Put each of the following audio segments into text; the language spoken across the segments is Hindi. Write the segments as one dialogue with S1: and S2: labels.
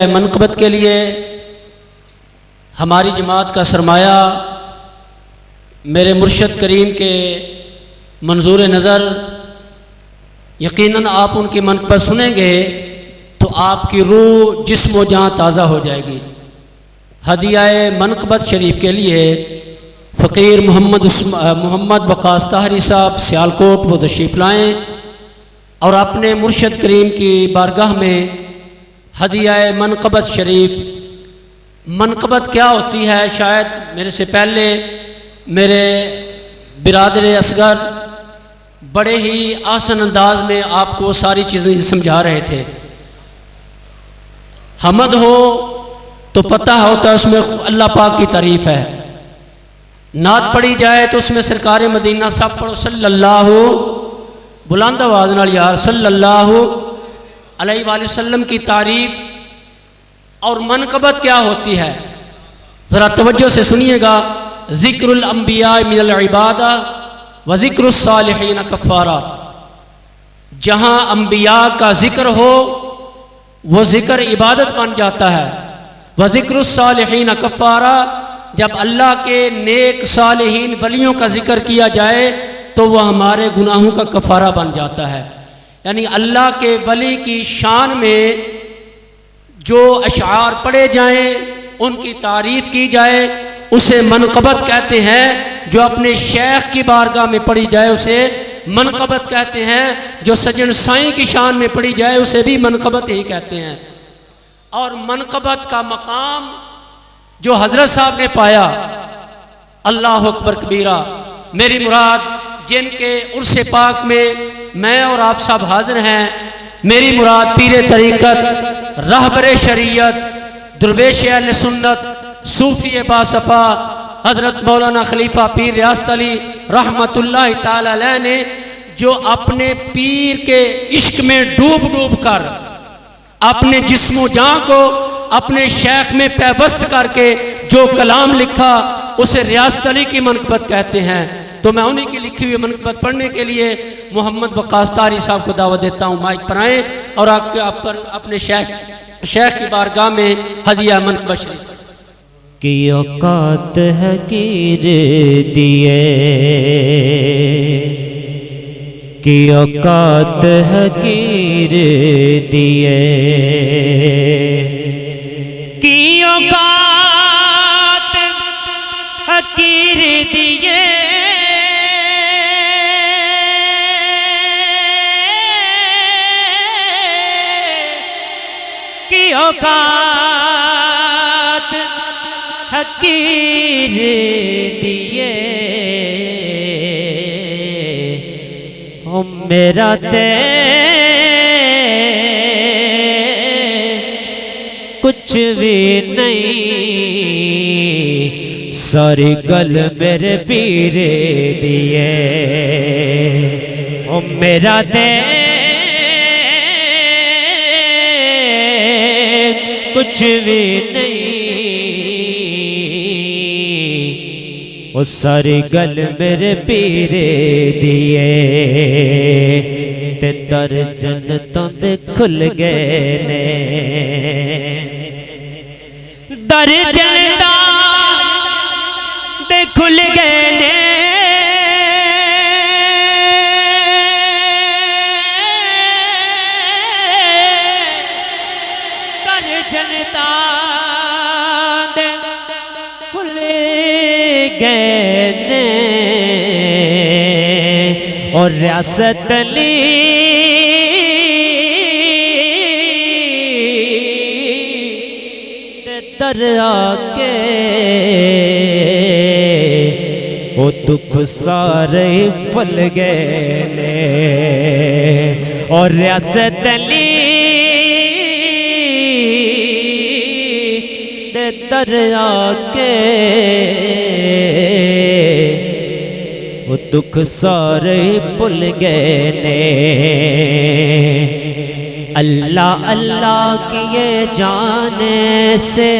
S1: मनक़बत के लिए हमारी जमात का सरमाया मेरे मुर्शद करीम के मंजूर नज़र, यकीनन आप उनकी मनक़बत सुनेंगे तो आपकी रूह जिस्म व जान ताज़ा हो जाएगी। हदियाए मनक़बत शरीफ के लिए फ़कीर मोहम्मद वक़ास ताहरी साहब सियालकोट वो तशरीफ़ लाएँ और अपने मुर्शद करीम की बारगाह में हदियाए मनक़बत शरीफ। मनक़बत क्या होती है, शायद मेरे से पहले मेरे बिरादर असगर बड़े ही आसान अंदाज में आपको सारी चीज़ें समझा रहे थे। हमद हो तो पता होता है उसमें अल्लाह पाक की तारीफ़ है। नात पढ़ी जाए तो उसमें सरकार मदीना सब पढ़ो सल्लल्लाहु, बुलंद आवाज़ नाल यार सल्लल्लाहु अलैहि वसल्लम की तारीफ़। और मनक़बत क्या होती है, ज़रा तवज्जो से सुनिएगा। ज़िक्रुल अंबिया मिनल इबादा व ज़िक्रुस सालिहीन कफ़ारा। जहाँ अंबिया का ज़िक्र हो वो ज़िक्र इबादत बन जाता है। व ज़िक्रुस सालिहीन कफ़ारा, जब अल्लाह के नेक सालिहीन वलियों का ज़िक्र किया जाए तो वह हमारे गुनाहों का कफ़ारा बन जाता है। यानी अल्लाह के वली की शान में जो अशार पढ़े जाएं, उनकी तारीफ़ की जाए, उसे मनक़बत कहते हैं। जो अपने शेख की बारगाह में पढ़ी जाए उसे मनक़बत कहते हैं। जो सजन साईं की शान में पढ़ी जाए उसे भी मनक़बत ही कहते हैं। और मनक़बत का मकाम जो हज़रत साहब ने पाया, अल्लाह अकबर कबीरा। मेरी मुराद जिनके उर्स पाक में मैं और आप सब हाजिर हैं, मेरी मुराद पीरे तरीक़त, रहबर शरीयत, दुर्वेश अहले सुन्नत, सूफ़ी बासफ़ा हज़रत मौलाना खलीफा पीर रियासत अली रहमतुल्लाहि ताला अलैह ने जो अपने पीर के इश्क में डूब डूब कर अपने जिस्म जान को अपने शेख में पैबस्त करके जो कलाम लिखा उसे रियासत अली की मनक़बत कहते हैं। तो मैं उन्हीं की लिखी हुई मनक़बत पढ़ने के लिए मोहम्मद वक़ास ताहरी साहब को दावत देता हूँ। माइक पर आएँ और अपने शेख की बारगाह में हदिया मनक़बत शरीफ
S2: की औकात है कीर दिए, की औकात है कीर दिए, की औकात है कीर दिए, की औकात हकीर दिए। ओ मेरा ते कुछ भी नहीं, सारी गल मेरे पीर दिए। ओ मेरा ते कुछ भी नहीं, वो सारी गल मेरे पीरे दिए। ते दर जन्नतों दे खुल गए ने, दर जन्नतां दे खुल गए ने, दर जन्नतां दे खुल गए ने। और रियासत अली दर आके वो दुख सारे फल गए ने। और रियासत अली दर आके वो दुख सारे भुल गए ने। अल्लाह अल्लाह किए जाने से,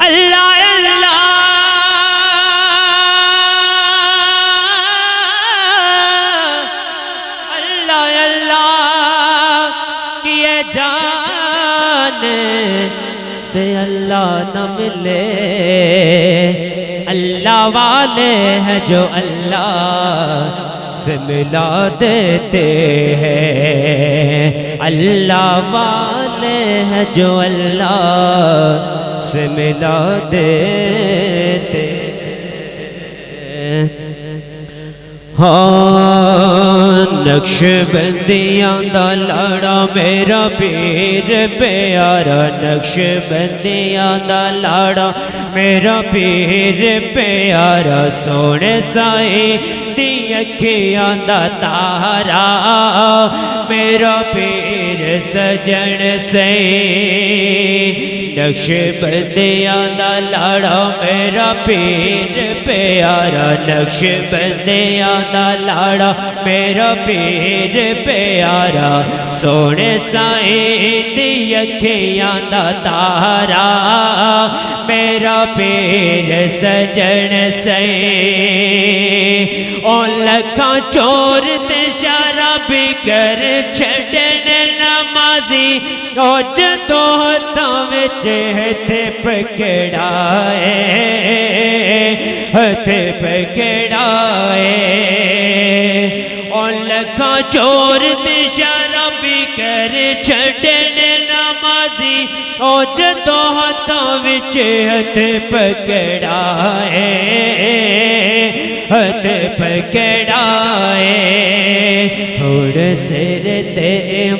S2: अल्लाह अल्लाह अल्लाह अल्लाह किए जाने वाले से अल्लाह न मिले, अल्लाह वाले हैं जो अल्लाह से मिला देते हैं, अल्लाह वाले हैं जो अल्लाह से मिला देते हैं। हाँ नक्शबंदियां दा लाड़ा मेरा पीर प्यारा, नक्शबंदियां दा लाड़ा मेरा पीर प्यारा, सोने साईं दी अखियां दा तारा मेरा पीर सजन सही। नक्शबंदियां दा लाड़ा मेरा पीर प्यारा, नक्शबंदियां दा लाड़ा मेरा पीर प्यारा, सोने साईं दी अखियां दा तारा मेरा पीर सजन सही। ओ लखा चोर ते शराबी कर छड़न नमाजी, ओ जदों हत्थां विच हथे पकड़ाए, हथे पकड़ाए। ओ लखा चोर ते शराबी कर छड़न नमाजी, ओ जदों हत्थां विच हथे पकड़ाए, हथ पकड़ाए। हुण सिर ते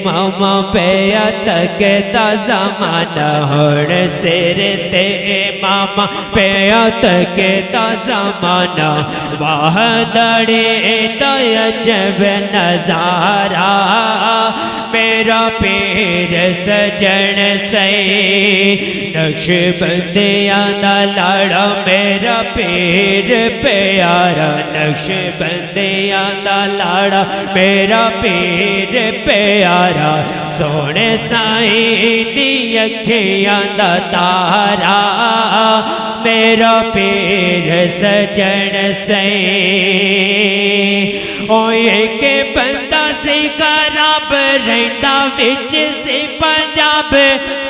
S2: मामा पिया तकता ज़माना, हुण सिर ते मामा पिया तकता ज़माना, वाह दड़े तयजब नज़ारा मेरा पीर सजन सही। नक्शबंदियां दा लाड़ा मेरा पीर प्यारा, नक्शबंदियां दा लाड़ा मेरा पीर प्यारा, सोने साईं दी अखियां दा तारा मेरा पीर सजन सही। ओ एक बंदा सी खराब रहिंदा विच सी पंजाब,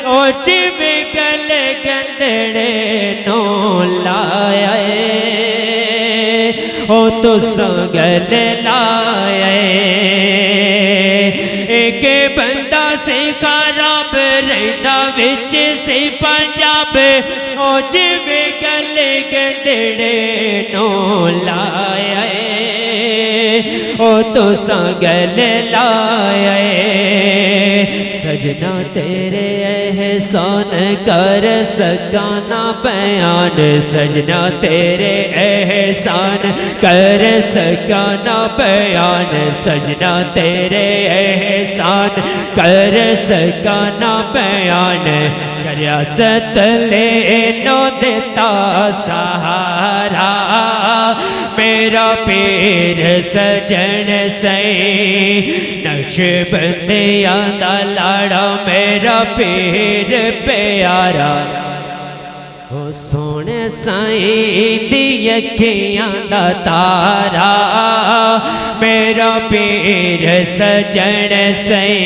S2: ओ जिवें गल गंदड़े नो लाया, ओ तुसां गल लाया। एक बंदा सी खराब रहिंदा विच सी पंजाब, ओ जिवें गल गंदड़े नो लाया, ओ तुसां गल लाया। सजना तेरे एहसान कर सका ना बयान, सजना तेरे एहसान कर सका ना बयान, सजना तेरे एहसान कर सका ना बयान। करया सतले नो देता सहारा मेरा पीर सजन सही। नक्शबंदियां दा लाड़ा मेरा पीर प्यारा, ओ सोने साईं दी अखियां दा तारा मेरा पीर सजन सही।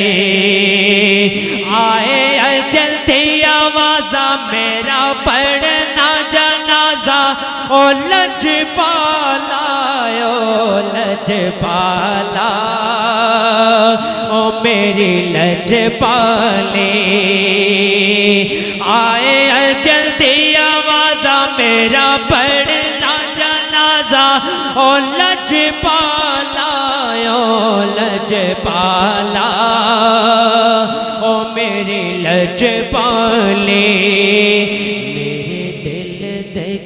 S2: आए अजल दी आवाज़ा मेरा पढ़ना जनाजा, ओ लजपाला, ओ लजपाला, ओ मेरी लजपाली। आए अजल दी आवाज़ा मेरा पढ़ना जनाजा, ओ लजपाला, ओ लजपाला, ओ मेरी लजपाली।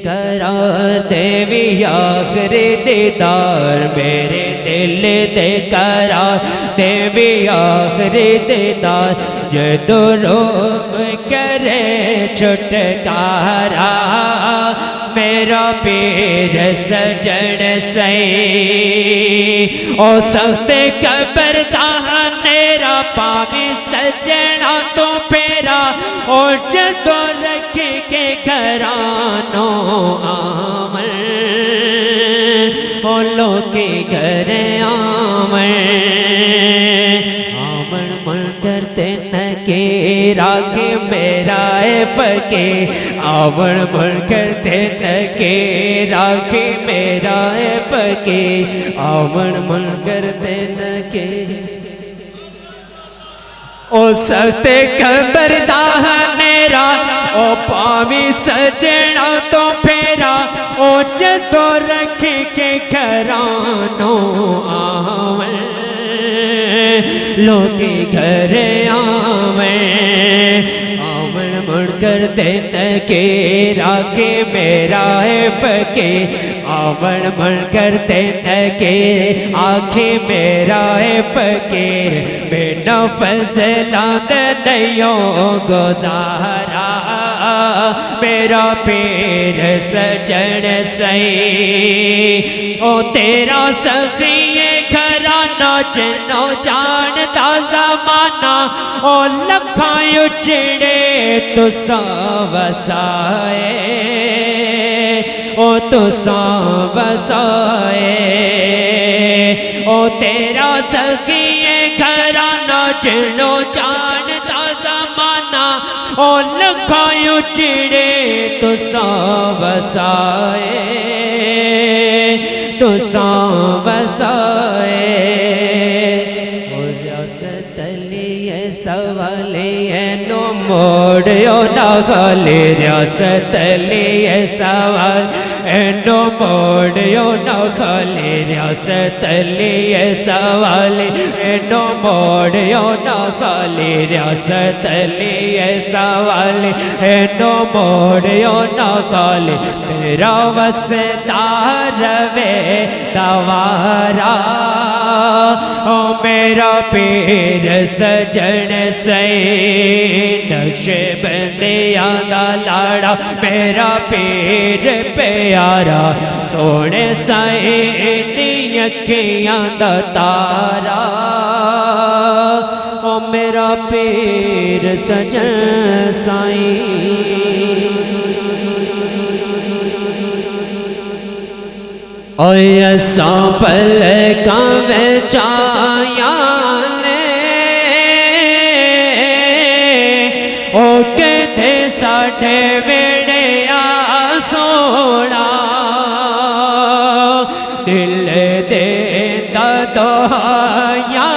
S2: करार देवी आखिरी दीदार, मेरे दिल दे करार देवी आखिरी दीदार, जदों रोम करे छुटकारा मेरा पीर सजन सही। ओ सख्त कबर दा नेरा पावे सजना तो फेरा, ओ जदों रख के घरानो आमल, ओ लोके घर आमल, आमल मल करते नकेरा राखे मेरा पके आवण मन करते नके राखे मेरा पके आवण मन करते नके ओ सबसे खबरदार मेरा ओ पावी सजना तो फेरा ओ जदो रखे के घरानो आवे लोगे घर आवे आवन मुड़ कर दिन के राखे मेरा पके आवन मुड़ कर दिन के आखे मेरा पके बिना फसला नहीं गुजारा मेरा पीर सजन सही ओ तेरा सखी घराना जिनो जानता जमाना ओ लखा उजड़े तुसा वसाए ओ तुसा वसाए ओ तेरा सखी घराना जिनो जानता जमाना ओ लखा उजड़े तुसा वसाए तुसा वसाए रियासतलिए सवाले नो मोड़ो ना खाले रियासतलिए सवाल नो मोड़ो ना खाले रियासतलिए सवाल नो मोड़ो ना खाले रियासतलिए सवाल नो मोड़ो ना खाले तेरा वसदार वे दवारा ओ मेरा पीर सजन सही नक्शबंदिया दा लाड़ा मेरा पीर प्यारा सोने साई दी अखियां दा तारा ओ मेरा पीर सजन साई ओयसा पल का चाया ओ कहते साढ़े वेड़े सोना दिल दे दोया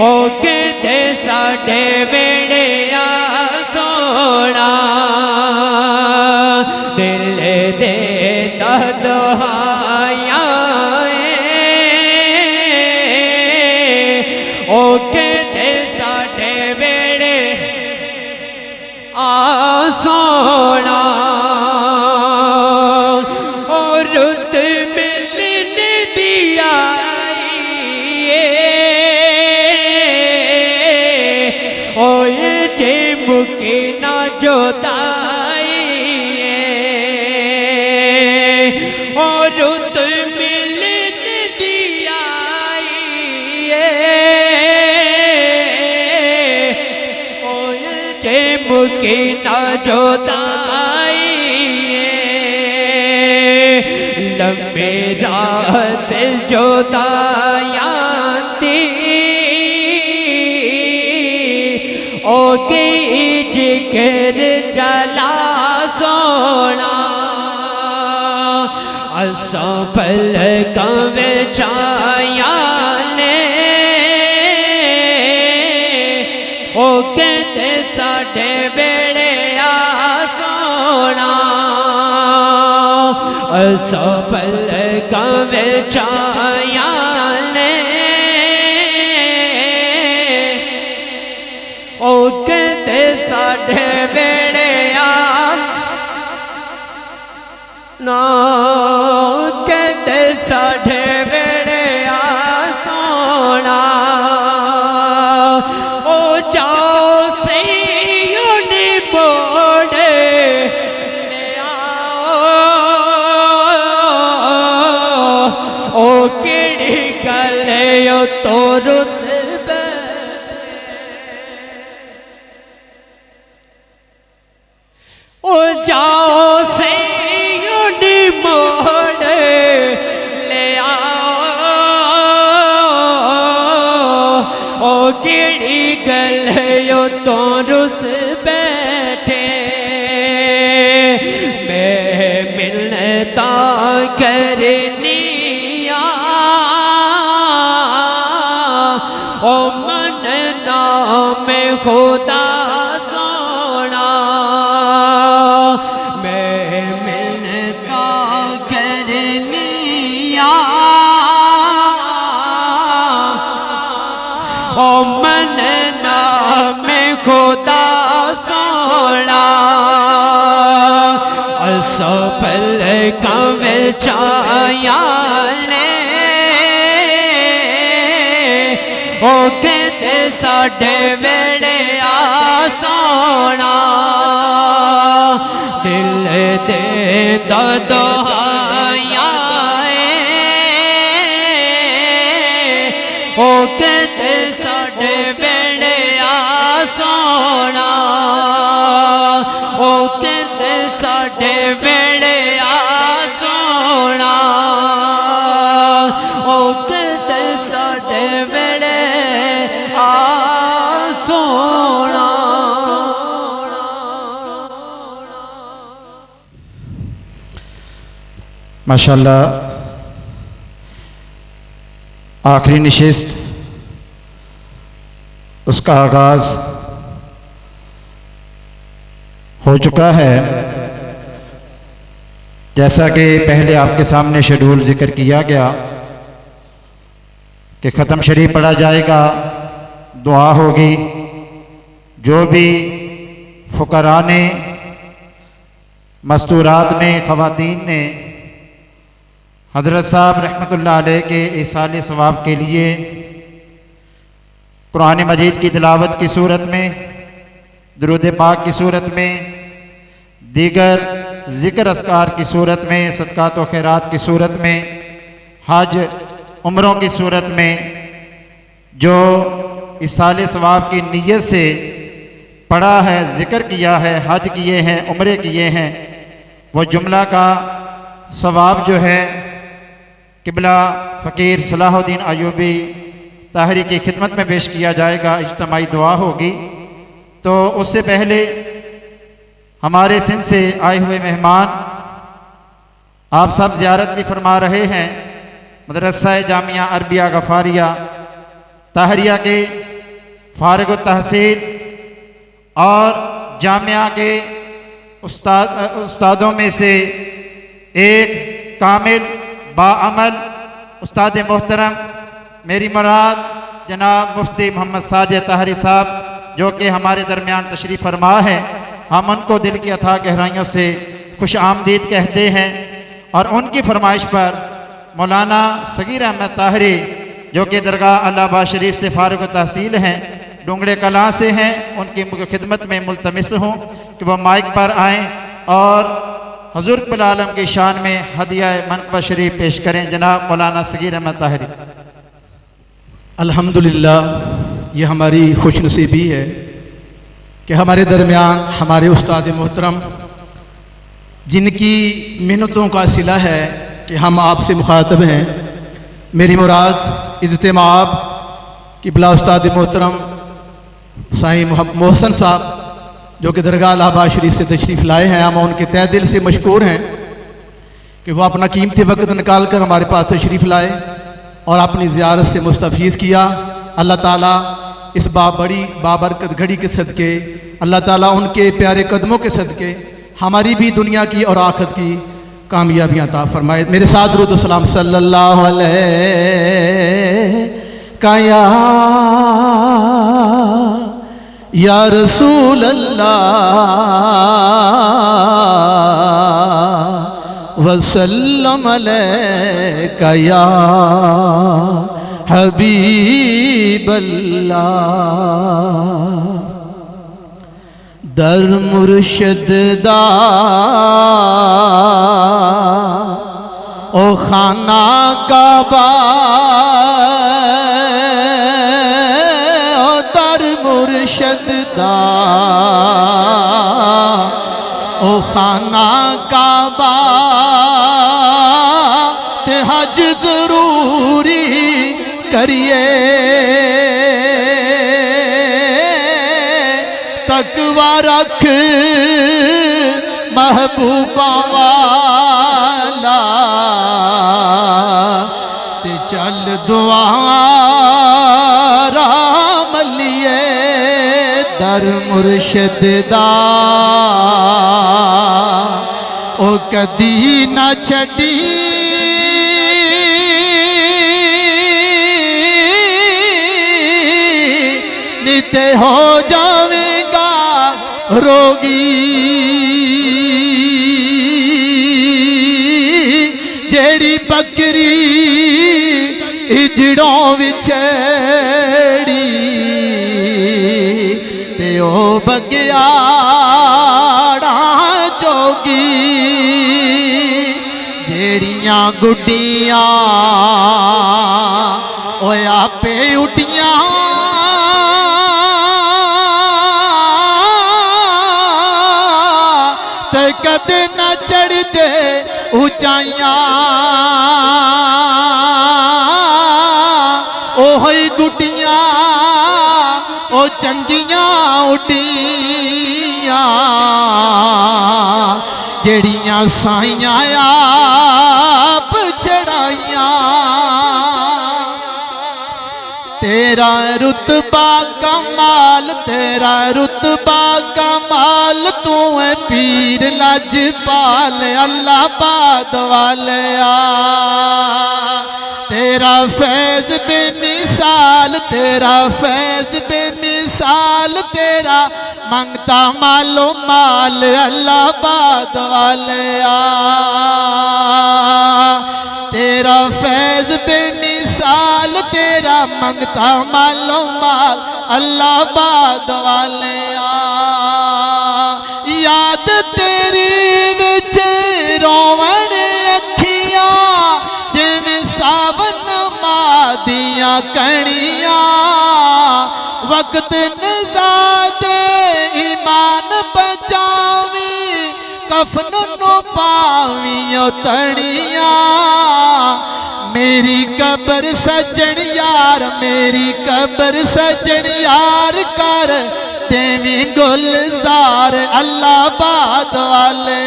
S2: ओ कहते साढ़े वेड़े सोना दिल दे दोया ओ कहते साढ़े वेड़े सोना और रुत मिलने दिया ओ जे मुके ना जोताई और रुत मिलने दिया जे मुके ना जोताई लंबे रात जोताया ओ की जिक्र जला सोना असा पल कवे छाया ने ओ कहते साढ़े वेड़े सोना असा पल कवे छाया ने ओ कहते साढ़े वेड़े ना कहते साढ़े वेड़े सोना ओ जाओ से बोड़े ओ किड़ी गले तो रुस ओ जाओ से मोड़ ले आ ओ किड़ी गल तो रुस बैठे मैं मिलता करनिया ओ मन नाम खुदा सोना मैं मिलता करनिया ओ मन नाम खुदा सोना असफल कम छाया ने ओ कहते साढ़े वेड़े आ सोना दिल दे दोहाया ओ कहते साढ़े वेड़े आ सोना ओ कहते साढ़े वेड़े आ सोना ओ कहते साढ़े वेड़े आ सोना।
S3: माशाअल्लाह आखिरी नशिस्त उसका आगाज़ हो चुका है। जैसा कि पहले आपके सामने शेड्यूल जिक्र किया गया कि ख़त्म शरीफ पढ़ा जाएगा, दुआ होगी। जो भी फ़ुक़रा ने, मस्तूरात ने, ख़वातीन ने हज़रत साहब रहमतुल्लाह अलैह के इसाले सवाब के लिए कुरान मजीद की तिलावत की सूरत में, दुरूद पाक की सूरत में, दीगर ज़िक्र अस्कार की सूरत में, सदक़ात व खैरात की सूरत में, हज उम्रों की सूरत में जो इसाले सवाब की नीयत से पढ़ा है, ज़िक्र किया है, हज किए हैं, उम्रे किए हैं, वो जुमला का सवाब जो है किबला फ़कीर सलाहुद्दीन अयूबी ताहरी की खिदमत में पेश किया जाएगा। इज्तिमाई दुआ होगी। तो उससे पहले हमारे सिंध से आए हुए मेहमान आप सब ज़ियारत भी फरमा रहे हैं मदरसा जामिया अरबिया गफ़ारिया ताहरिया के फ़ारिग तहसील और जामिया के उस्तादों में से एक कामिल बाअमल उस्ताद मोहतरम मेरी मुराद जनाब मुफ्ती मोहम्मद साजिद ताहरी साहब जो कि हमारे दरमियान तशरीफ़ फरमा है। हम उनको दिल की अथाह गहराइयों से खुश आमदीद कहते हैं और उनकी फरमाइश पर मौलाना सगीर अहमद ताहरी जो कि दरगाह अल्लाहबाद शरीफ से फ़ारिग तहसील हैं, डूंगरे कलां से हैं, उनकी खिदमत में मुल्तमिस हूँ कि वह माइक पर आएँ और हज़ूर कुल आलम की शान में हदिया मनक़बा शरीफ पेश करें। जनाब मौलाना सगीर अहमद ताहरी।
S4: अल्हम्दुलिल्लाह, ये हमारी खुशनसीबी है कि हमारे दरमियान हमारे उस्ताद मोहतरम जिनकी मेहनतों का सिला है कि हम आपसे मुखातब हैं, मेरी मुराद इज्तिमाब किबला उस्ताद मोहतरम साईं मोहसन साहब जो कि दरगाह इलाहाबाद शरीफ से तशरीफ़ लाए हैं। हम उनके तहे दिल से मशकूर हैं कि वो अपना कीमती वक्त निकाल कर हमारे पास तशरीफ़ लाए और अपनी ज़ियारत से मुस्तफ़ीज़ किया। अल्लाह ताला इस बड़ी बाबरकत घड़ी के सदक़े, अल्लाह ताला उनके प्यारे कदमों के सदक़े हमारी भी दुनिया की और आखिरत की कामयाबियाँ अता फरमाए। मेरे साथ दुरूद व सलाम सल्लल्लाहु अलैहि या रसूल अल्लाह वसल्लम अलैका या हबीब अल्लाह। दर मुर्शिद दा ओ खाना काबा, ओ दर मुर्शिद दा ओ खाना काबा, ते हज जरूरी करिए तकवा रख महबूबा वाला ते चल दुआरा मलिए दर मुर्शिद दा ओ कदी ना छड़ी निते हो जावेगा रोगी जेड़ी बकरी इजड़ों विछड़ी ते ओ बगियाड़ा जोगी जेड़ियां गुड्डियां ओ आपे उड्डियां ते कदे न चढ़दे ऊंचाइयां ओही गुड्डियां ओ चंगियां उड्डियां जेड़ियां साइयां आप चढ़ाइयां तेरा रुतबा कमाल तेरा रुतबा कमाल तू है पीर लजपाल अल्लाह बाद वाले तेरा फैज बेमिसाल तेरा फैज बेमिसाल तेरा मंगता मालो माल अल्लाह बाद वाले तेरा फैज बेमिसाल तेरा मंगता मालो माल अल्लाह बाद वाले याद तेरी विच रोवण अखियां जिवें सावन मादियां कणियां वक्त नज़ादे ईमान बचावी कफन नु पावियो तड़ियां मेरी कबर सजन यार मेरी कबर सजन यार कर देवी गुलजार अल्लाह बाद वाले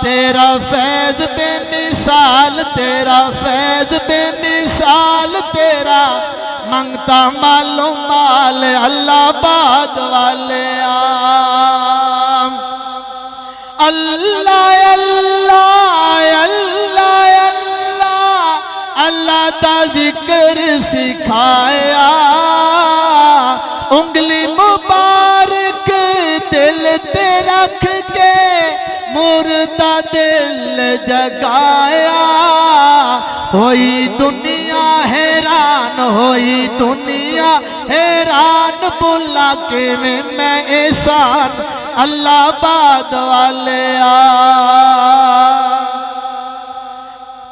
S4: तेरा फैज बेमिसाल तेरा फैज बेमिसाल तेरा मंगता मालो माल अल्लाह बाद वाले अल्लाह अल्लाह अल्लाह अल्लाह अल्लाह दा जिक्र सिखाया उंगली मुबारक दिल ते रख के मुर्दा दिल जगाया होई दुनिया हैरान होई दुनिया हैरान बुला के मैं एहसान अल्लाह बाद वाले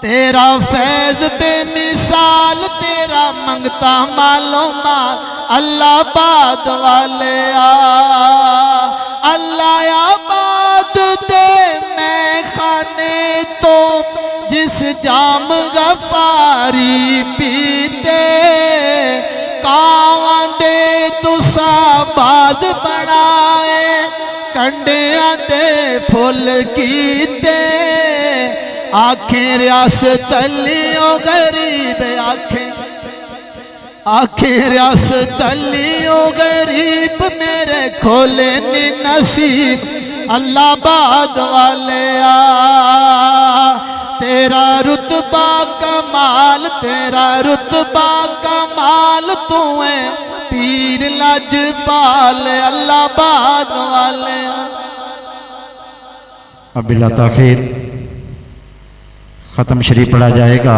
S4: तेरा फैज बेमिसाल तेरा मंगता मालो माल अल्लाह बाद वाले अल्लाह आबाद दे मैं खाने तो जिस जाम गफारी पीते कावां दे तुसा बाज बनाए कंडियां दे फुल कीते आखें रियासत अलियो गरीब आखें रियासत अलियो गरीब मेरे खोले नी नसीब अल्लाह बाद वाले तेरा रुतबा कमाल तेरा रुतबा कमाल तू है पीर लजपाल अल्लाह बाद वाले
S3: अब बिला ताखीर ख़त्म शरीफ पढ़ा जाएगा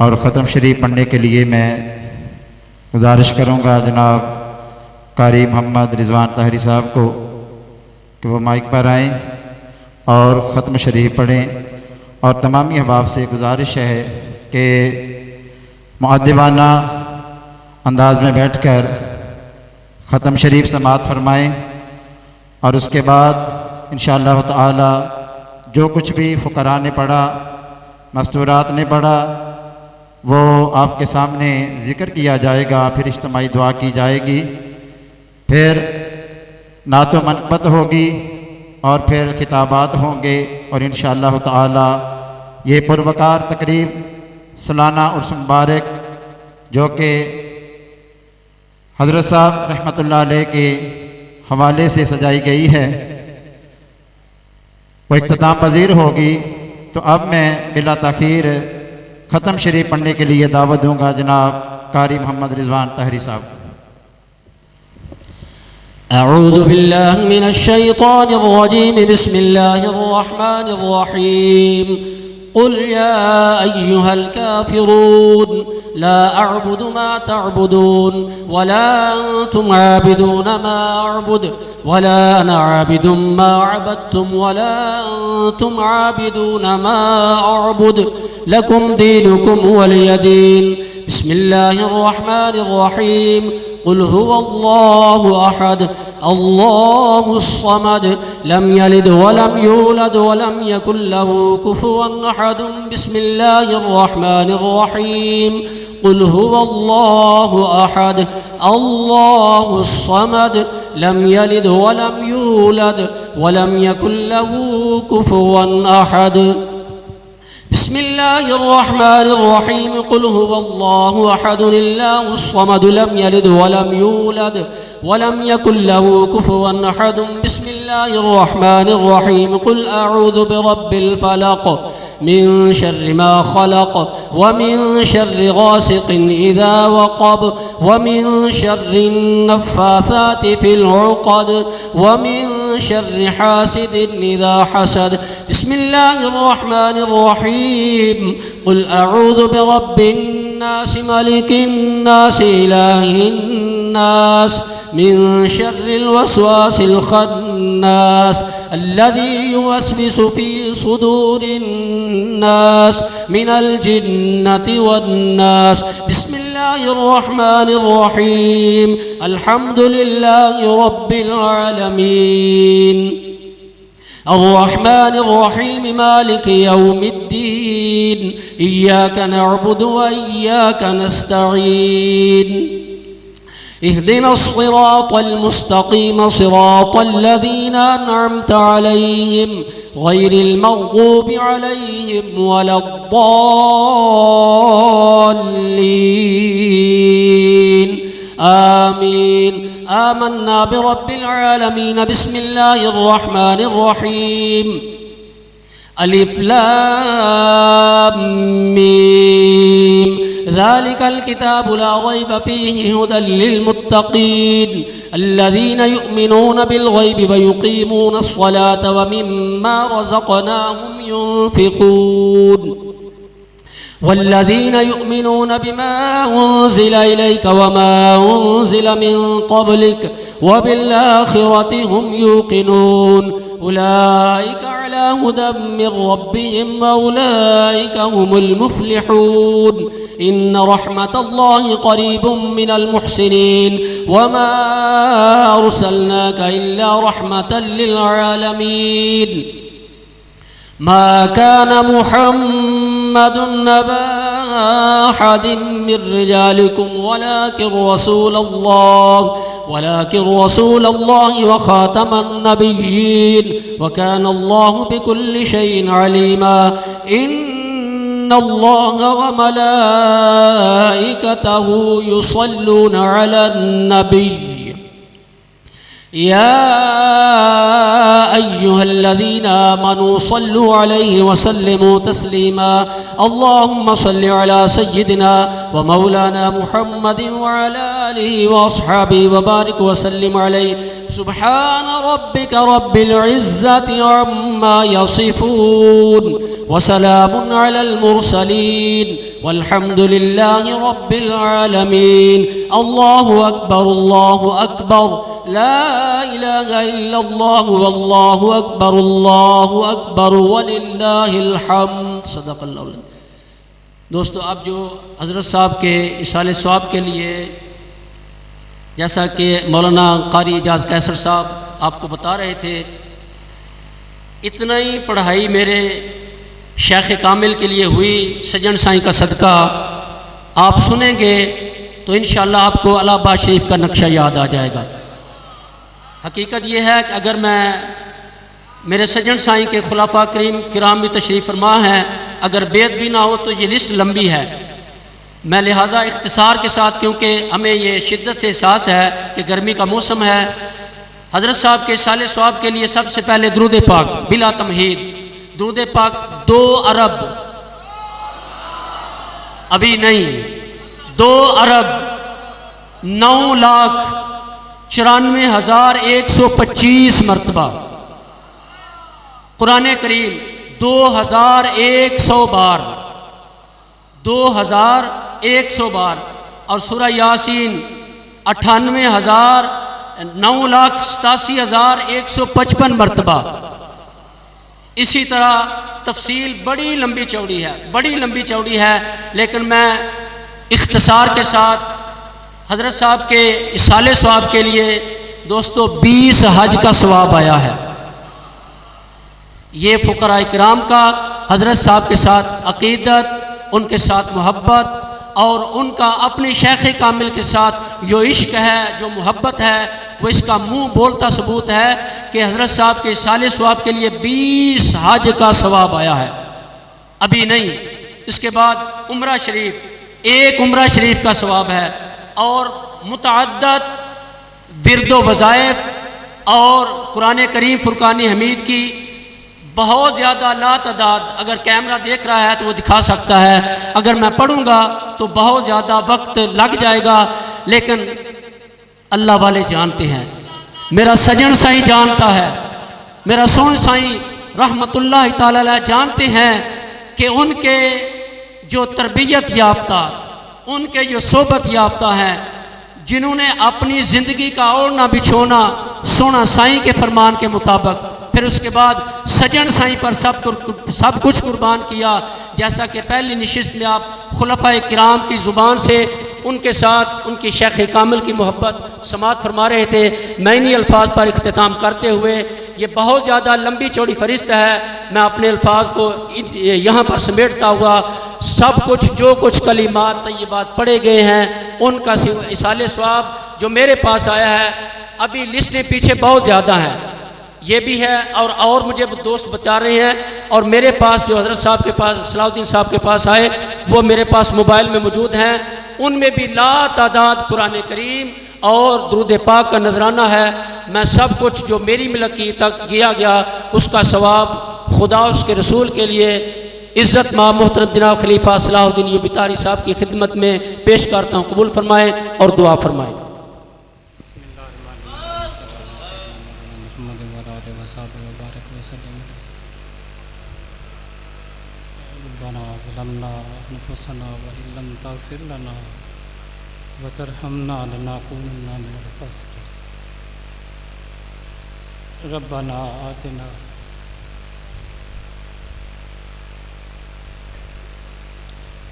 S3: और ख़त्म शरीफ पढ़ने के लिए मैं गुजारिश करूँगा जनाब कारी मोहम्मद रिजवान ताहरी साहब को कि वो माइक पर आएँ और ख़त्म शरीफ पढ़ें और तमामी अहबाब से गुजारिश है कि मुअद्दिबाना अंदाज में बैठकर ख़त्म शरीफ समाअत फरमाएँ और उसके बाद इंशाअल्लाह ताला जो कुछ भी फ़ुक़रा ने पढ़ा मस्तूरात ने पढ़ा वो आपके सामने ज़िक्र किया जाएगा फिर इज्तिमाई दुआ की जाएगी फिर नातो मनक़बत होगी और फिर खिताबात होंगे और इंशाअल्लाह ताला ये पुरवकार तकरीब सालाना उर्स मुबारक जो कि हज़रत साहब रहमतुल्लाह अलैह के हवाले से सजाई गई है वो इख्तिताम पजीर होगी। तो अब मैं बिला ताख़ीर ख़त्म शरीफ पढ़ने के लिए दावत दूँगा जनाब कारी मोहम्मद रिजवान ताहरी साहब।
S1: अऊज़ु बिल्लाहि मिनश शैतानिर रजीम बिस्मिल्लाहिर रहमानिर रहीम क़ुल या अय्युहल काफ़िरून ला अअबुदु मा तअबुदून वला अंतुम आबिदून मा अअबुद वला अना आबिदुम मा अबदतुम वला अंतुम आबिदून मा अअबुद लकुम दीनुकुम वलिय दीन। बिस्मिल्लाहिर रहमानिर रहीम क़ुल हुवल्लाहु अहद अल्लाहुस समद लम यलिद वलम यूलद वलम यकुल लहू कुफुवन अहद। बिस्मिल्लाहिर रहमानिर रहीम क़ुल हुवल्लाहु अहद अल्लाहुस समद लम यलिद वलम यूलद वलम यकुल लहू कुफुवन अहद। बिस्मिल्लाहिर रहमानिर रहीम क़ुल हुवल्लाहु अहद अल्लाहुस समद लम यलिद वलम यूलद वलम यकुल लहू कुफुवन अहद। बिस्मिल्लाहिर रहमानिर रहीम क़ुल अऊज़ु बिरब्बिल फलक़ मिन शर्रि मा खलक़ व मिन शर्रि गासिक़िन इज़ा वक़ब व मिन शर्रि नफ़्फ़ाथाति फ़िल उक़द व मिन शर्रि हासिदिन इज़ा हसद। बिस्मिल्लाहिर रहमानिर रहीम क़ुल अऊज़ु बिरब्बिन नास मलिकिन नास इलाहिन नास मिन शर्रिल वस्वासिल खन्नास अल्लज़ी युवस्विसु फ़ी सुदूरिन नास मिनल जिन्नति वन्नास। बिस्मिल्लाहिर रहमानिर रहीम अल्हम्दुलिल्लाहि रब्बिल आलमीन अर्रहमानिर रहीम मालिकि यौमिद्दीन इय्याका नअबुदु व इय्याका नस्तईन इहदिनस सिरातल मुस्तक़ीम सिरातल लज़ीना अनअमत अलैहिम गैरिल मग़ज़ूबि अलैहिम वलद्दाल्लीन आमीन। आमन्ना बिरब्बिल आलमीन। बिस्मिल्लाहिर रहमानिर रहीम अलिफ लाम मीम ज़ालिकल किताबु ला रैब फ़ीहि हुदल लिलमुत्तक़ीन अल्लज़ीना युमिनूना बिल गैबि व युक़ीमूनस स्वलात व मिम्मा रज़क़नाहुम युनफ़िक़ून वल्लज़ीना युमिनूना बिमा उन्ज़िल इलैका व मा उन्ज़िल मिन क़ब्लिक व बिल आख़िरति हुम यूक़िनून उलाइका अला हुदम मिन रब्बिहिम व उलाइका हुमुल मुफ़्लिहून। इन्न रहमतल्लाहि क़रीबुम मिनल मुहसिनीन व मा अरसलनाका इल्ला रहमतल लिल आलमीन। मा कान मुहम्मदुन अबा अहदिम मिर रिजालिकुम वलाकिन रसूलल्लाहि व खातमन नबिय्यीन व कान अल्लाहु बिकुल्लि शैइन अलीमा। इन्नल्लाहा व मलाइकतहु युसल्लूना अलन नबिय्य या अय्युहल्लज़ीना आमनू सल्लु अलैहि व सल्लिमू तस्लीमा। अल्लाहुम्मा सल्लि अला सय्यिदिना व मौलाना मुहम्मदिन व अला आलिहि व अस्हाबिहि व बारिक व सल्लिम अलैहि। सुब्हान रब्बिका रब्बिल इज़्ज़ति अम्मा यसिफून व सलामुन अलल मुरसलीन वल्हम्दुलिल्लाहि रब्बिल आलमीन। अल्लाहु अकबर ला इलाहा इल्लल्लाहु वल्लाहु अकबर वलिल्लाहिल हम्द। सदक़ल्लाहु। दोस्तों, आप जो हज़रत साहब के इसाले सवाब के लिए जैसा कि मौलाना कारी एजाज़ कैसर साहब आपको बता रहे थे, इतना ही पढ़ाई मेरे शेख कामिल के लिए हुई सजन साईं का सदका आप सुनेंगे तो इंशाअल्लाह आपको इलाहाबाद शरीफ का नक्शा याद आ जाएगा। हकीकत ये है कि अगर मैं मेरे सज्जन साईं के खुलाफा करीम किराम भी तशरीफ़ फरमा हैं, अगर बेद भी ना हो तो ये लिस्ट लंबी है। मैं लिहाजा इख्तिसार के साथ, क्योंकि हमें ये शिद्दत से एहसास है कि गर्मी का मौसम है, हज़रत साहब के साले सवाब के लिए सबसे पहले दुरूद पाक बिला तमहीद, दुरूद पाक 2 अरब, अभी नहीं, 2 अरब 9,94,125 मरतबा, कुरान करीम 2100 बार, 2100 बार, और सूरह यासीन 9,87,155 मरतबा। इसी तरह तफसील बड़ी लंबी चौड़ी है, बड़ी लंबी चौड़ी है, लेकिन मैं इख्तिसार के साथ हज़रत साहब के इसाले सवाब के लिए दोस्तों 20 हज का सवाब आया है। ये फ़ुक़रा इकराम का हज़रत साहब के साथ अक़ीदत, उनके साथ मोहब्बत और उनका अपने शेख कामिल के साथ जो इश्क है, जो मोहब्बत है, वो इसका मुंह बोलता सबूत है कि हज़रत साहब के साले सवाब के लिए 20 हज का सवाब आया है। अभी नहीं, इसके बाद उम्रा शरीफ, 1 उम्रा शरीफ का सवाब है, और मुतअद्दद विरदो वज़ाइफ और कुरान करीम फुरकान हमीद की बहुत ज़्यादा लातादाद, अगर कैमरा देख रहा है तो वो दिखा सकता है, अगर मैं पढ़ूँगा तो बहुत ज़्यादा वक्त लग जाएगा, लेकिन अल्लाह वाले जानते हैं, मेरा सजन साईं जानता है, मेरा सोन साईं रहमतुल्लाह ताला अलैह जानते हैं कि उनके जो तरबियत याफ्ता, उनके जो सोबत याफ्ता हैं, जिन्होंने अपनी ज़िंदगी का ओढ़ना बिछोना सोना साईं के फरमान के मुताबिक, फिर उसके बाद सजन साईं पर सब कुछ कुर्बान किया। जैसा कि पहली नशिस्त में आप खुलफाए किराम की ज़ुबान से उनके साथ उनकी शेख कामिल की मोहब्बत समात फरमा रहे थे। मैं इन्हीं अल्फाज पर इख्तिताम करते हुए, ये बहुत ज़्यादा लंबी चौड़ी फरिश्त है, मैं अपने अल्फाज को यहाँ पर समेटता हुआ सब कुछ जो कुछ कलिमात तय्यबात पढ़े गए हैं उनका इसाले सवाब जो मेरे पास आया है, अभी लिस्टें पीछे बहुत ज़्यादा हैं, ये भी है, और मुझे दोस्त बता रहे हैं, और मेरे पास जो हज़रत साहब के पास, सलाहुद्दीन साहब के पास आए, वो मेरे पास मोबाइल में मौजूद हैं, उनमें भी लातादाद कुरान करीम और दुरूद पाक का नजराना है। मैं सब कुछ जो मेरी मिलक की तक किया गया उसका सवाब खुदा उसके रसूल के लिए इज़्ज़त मां मोहतरम जनाब खलीफा सलाहुद्दीन यूबितारी साहब की खिदमत में पेश करता हूँ, कबूल फरमाएँ और दुआ फरमाएँ।
S5: रब्बना आतिना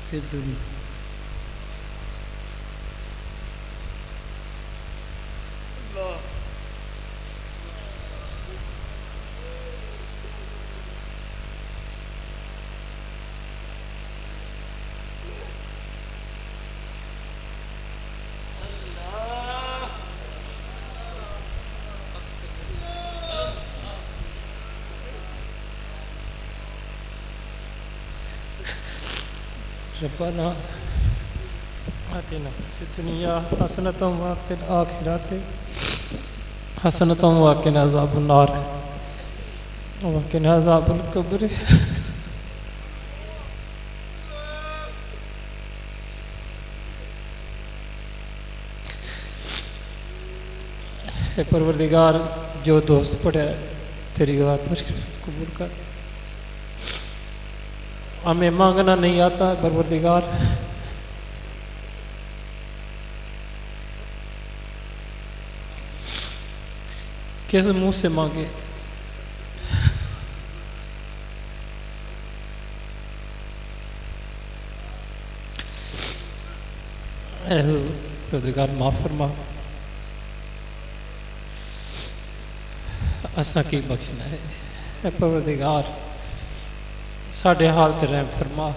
S5: फिद दुनिया रब्बना आतिना फिद दुनिया हसनतम व फिल आखिरति हसनतम व क़िना अज़ाबन नार व क़िना अज़ाबल क़ब्र। परवरदिगार जो दोस्त पढ़े तेरी बात कबूल कर, हमें मांगना नहीं आता परवरदिगार, किस मुंह से मांगे। परवरदिगार माफ़ फरमा, असा की बख्शना है परवरदिगार, साढ़े हाल ते रहम फरमा।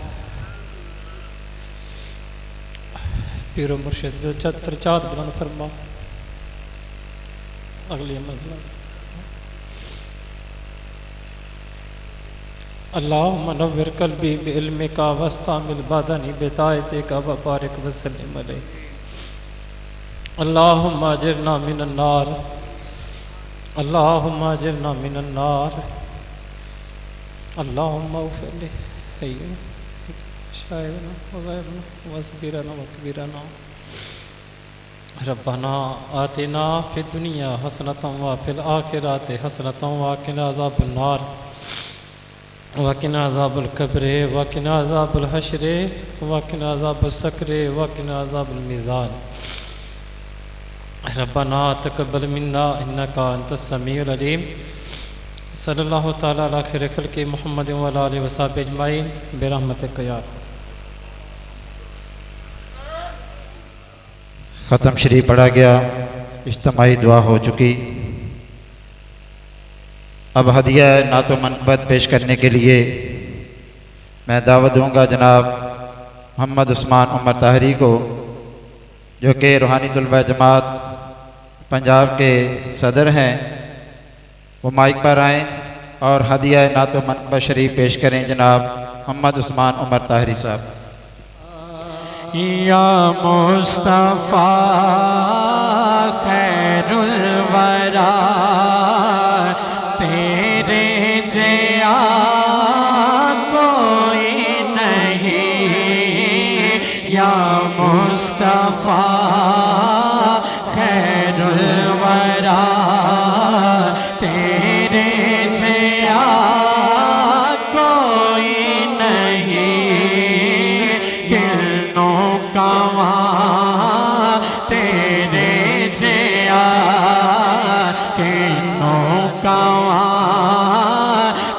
S5: पीरो मुर्शिद तरचात बुलंद फरमा, अगली मसला अल्लाहुम्मा नव्विर क़ल्बी बिइल्मिका वस्तामिल बदनी बिताअतिका व बारिक वसल्लिम अलैहि अल्लाहुम्मा अजिरना मिनन नार अल्लाहुम्मा अजिरना मिनन नार अल्लाहुम्मा उग़फिर लि हय्यना शाहिदना व ग़ैबना व सग़ीरना व कबीरना रब्बना आतिना फिद दुनिया हसनतम व फिल आखिरति हसनतम व क़िना अज़ाबन नार व क़िना अज़ाबल क़ब्र व क़िना अज़ाबल हश्र व क़िना अज़ाबल सक्र व क़िना अज़ाबल मीज़ान रब्बना तक़ब्बल मिन्ना इन्नका अंतस समीउल अलीम सल्लल्लाहु तआला अला खैरि खल्क़ि मुहम्मद व अला आलिहि व सहाबिहि अजमाइन बिरहमतिका या
S3: ख़त्म शरीफ पढ़ा गया, इज्तिमाई दुआ हो चुकी। अब हदिया नातो मनक़बत पेश करने के लिए मैं दावत दूँगा जनाब मोहम्मद उस्मान उमर ताहरी को, जो कि रूहानी तुलबा जमात पंजाब के सदर हैं। वो माइक पर आएँ और हदिया नातो मनक़बत शरीफ पेश करें जनाब मोहम्मद उस्मान उमर ताहरी साहब।
S6: या मुस्तफ़ा खैरुल वरा तेरे जया कोई नहीं, या मुस्तफ़ा खैरुल वरा तेरे जया कोई नहीं, कावा तेरे जया किनो कावा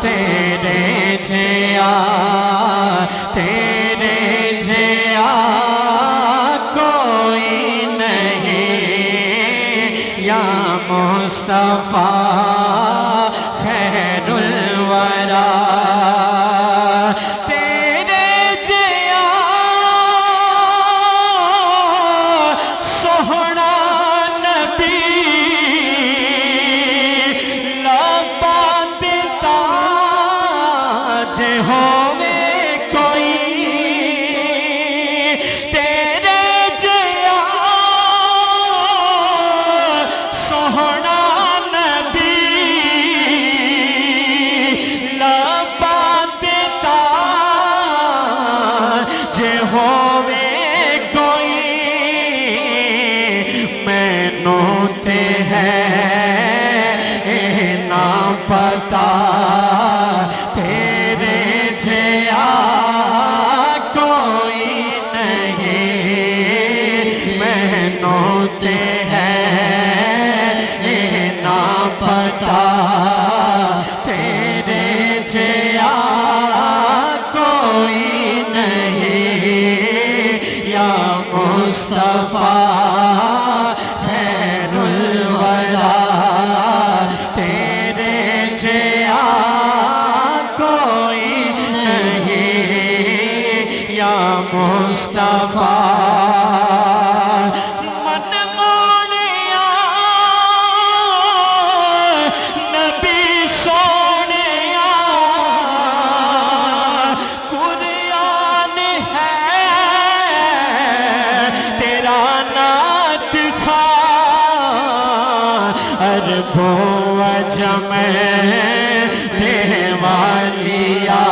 S6: तेरे जया तेरे जया कोई नहीं, या मुस्तफ़ा खैरुल वरा पता तेरे जया कोई नहीं, मैनों ते है ना पता तेरे जया कोई नहीं, या मुस्तफ़ा खैरुल वरा तेरे जया कोई नहीं, या मुस्तफ़ा मन मोड़िया नबी सोनिया कुरान है तेरा नात खा अरबो अजम देवालिया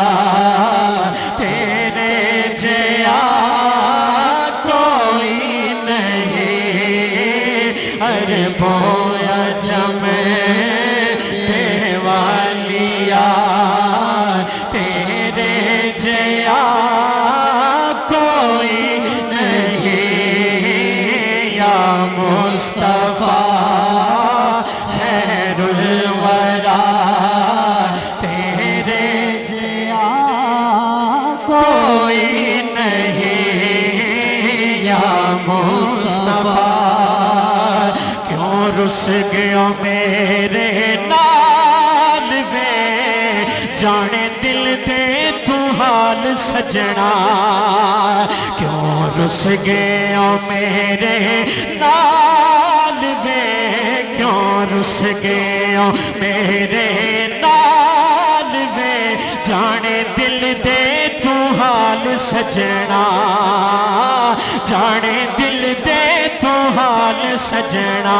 S6: तेरे जया कोई नहीं, अरबो अजम देवालिया तेरे जया कोई नहीं, या मुस्तफ़ा खैरुल वरा तेरे जया कोई नहीं, या मुस्तफ़ा क्यों रुस गयो मेरे नाल वे, जाने दिल दे तू हाल सजना, क्यों रुस गयो मेरे नाल वे, क्यों रुस गया मेरे नाल वे जाने दिल दे तू हाल सजना जाने दिल दे तू हाल सजना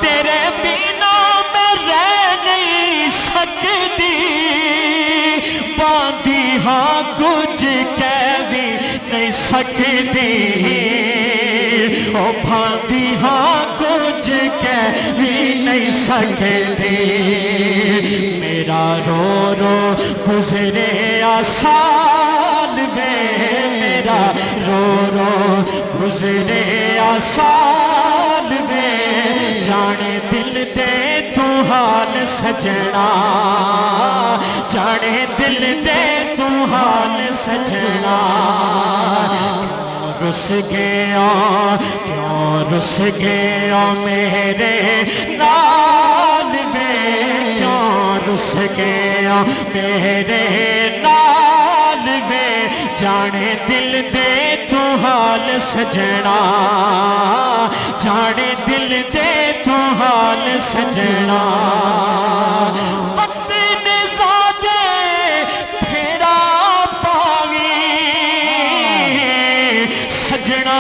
S6: तेरे बिना मैं रह नहीं सकती बांधी हाँ कुछ कह भी नहीं सकती ओ बांधी हाँ कुछ कह भी नहीं सकती मेरा रो रो गुजरे साल वे मेरा रो रो गुजरे साल वे जाने दिल दे तू हाल सजना जाने दिल दे तू हाल सजना रुस गया क्यों रुस गया मेरे नाल वे क्यों रुस गया मेरे नाल वे जाने दिल दे तू हाल सजना जाने दिल दे तू हाल सजना वक्त ने ज़ादे फेरा पावी सजना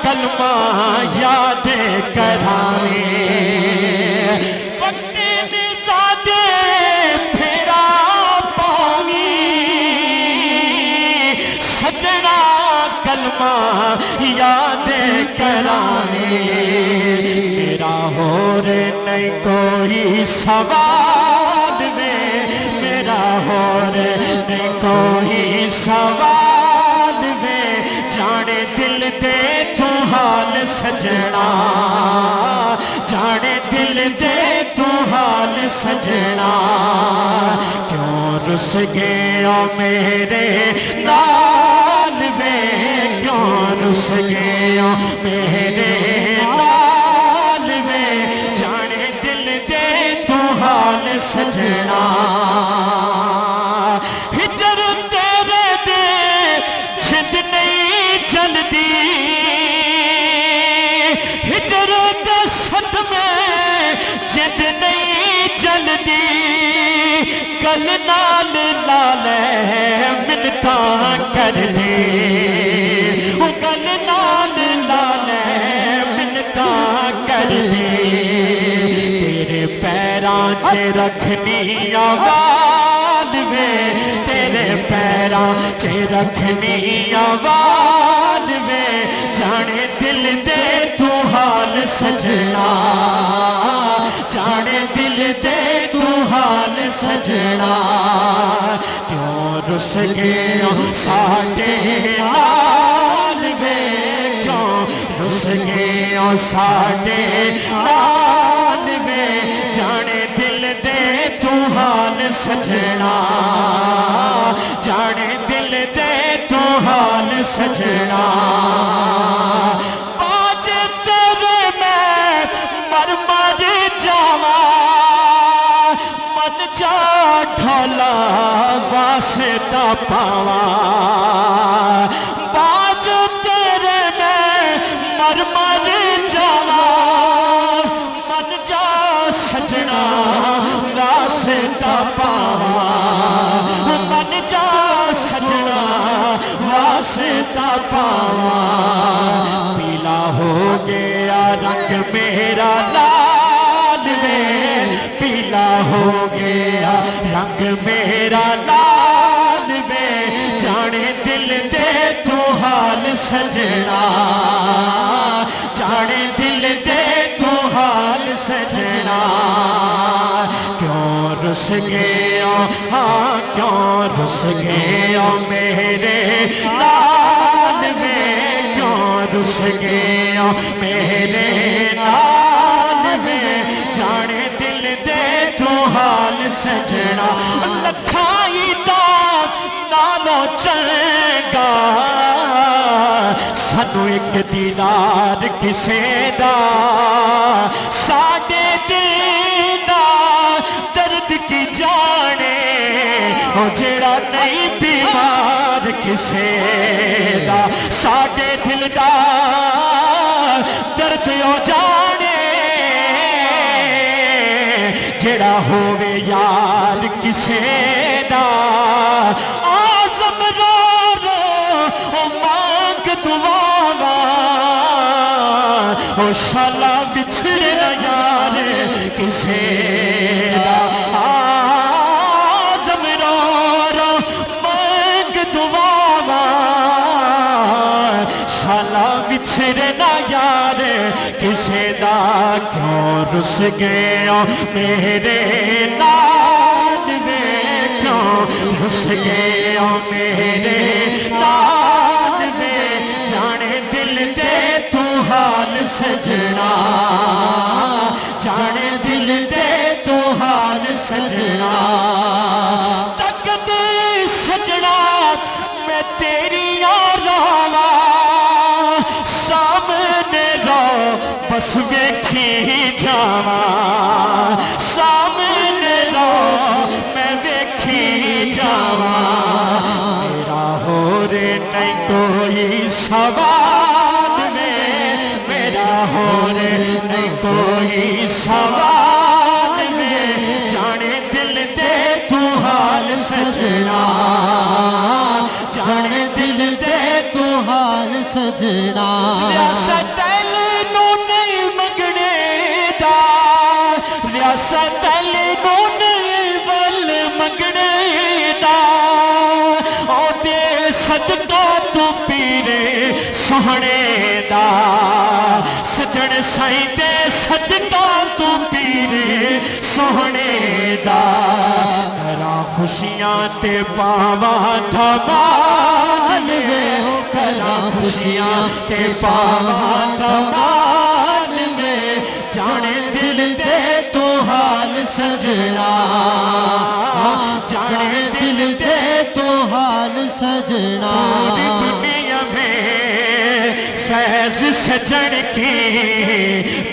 S6: कलमा याद करावे वक्त ने ज़ादे फेरा पावी सजना कलमा याद करावे मेरा होर नहीं कोई सवाल में मेरा होर नहीं कोई सवाल में जाने दिल दे तू हाल सजना जाने दिल दे तू हाल सजना क्यों रुस गया मेरे नाल वे क्यों रुस गया मेरे नाल वे जाने दिल दे तू हाल सजना हिजर तेरे दे जिंद नहीं चलती हिजर के सदमे जिंद नहीं चलती गल नाल लाल मिलता कर दे वो गल नाल लाल मिलता कर दे तेरे पैरां च रखनी आवाज वे तेरे पैरां च रखनी आवाज वे जाने दिल दे तू हाल सजना जाने दिल दे तू हाल सजना क्यों रुस गया साडे नाल वे क्यों रुस गया साडे नाल वे जाने दिल दे तू हाल सजना जाने दिल दे तू हाल सजना आज तेरे मैं मर मर जावा मन जा ढोला वास्ता पावा बाज तेरे मैं मर मर जावा मन जा सजना वास्ता पावा मन जा सजना वास्ता पावा पीला हो गया रंग मेरा लाल वे पीला हो गया रंग मेरा लाल वे जाने दिल दे तू हाल सजना जाने दिल दे तू हाल सजना क्यों रुस गया हाँ क्यों रुस गया मेरे लाल वे क्यों रुस गया मेरे लाल वे जाने दिल दे तू हाल सजना लखाई दा नालो चंगा सानू एक दीदार किसे दा साडे दिल दा दर्द की जाने ओ जेड़ा नहीं बीमार किसे दा साडे दिल दा दर्द ओ जाने जड़ा होवे यार किसे दा आज़म रो रो ओ मांग दुआवा ओ शाला बिछड़े ना यार किसे दा आज़म रो रो मांग दुआवा शाला बिछड़े ना यार किसे दा क्यों रुस गए मेरे नाल वे क्यों रुस गए मेरे नाल वे जाने दिल दे तू हाल सजना जाने दिल दे तू हाल सजना तक दे सजना मैं तेरी रावा सामने रो बस वेखी जावा सामने रो मैं वेखी जावा मेरा हो रे नहीं कोई सवाल में मेरा हो रे नहीं कोई सवाल में जाने दिल दे तू हाल सजना जाने दिल दे तू हाल सजना रियासत नो नहीं मंगने दा रियासत नो नहीं बल मंगने दा ओ दे सदका तू पीरे सोहने दा सजन साईं दे सदका तू पीरे सोहने दा करा खुशियां ते पावा धमाल वे करा खुशियां ते पावा धमाल में जाने दिल दे तू हाल सजना जाने दिल दे तू हाल सजना पूरी दुनिया में फैज सजन की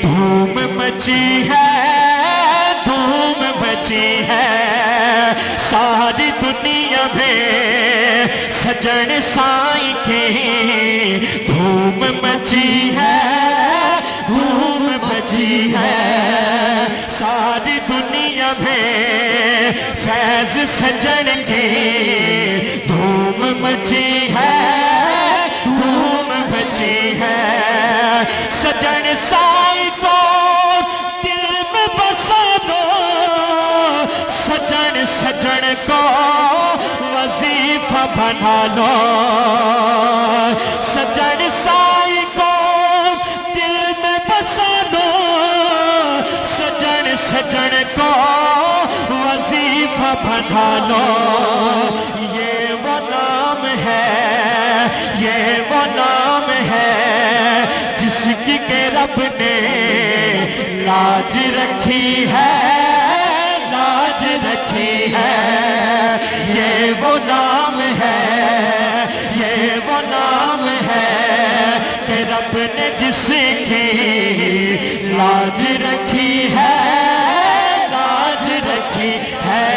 S6: धूम मची है धूम मची है सारी दुनिया में सजन साईं की धूम मची है धूम मची है सारी दुनिया में फैज सजन की धूम मची है धूम मची है सजन साईं को दिल में बसा दो सजन सजन को वजीफा बना लो सजन साईं को दिल में बसा दो सजन सजन को वजीफा बना लो ये वो नाम है ये वो नाम है जिसकी के रब ने लाज रखी है लाज रखी है ये वो नाम है ये वो नाम है कि रब ने जिसकी लाज रखी है लाज रखी है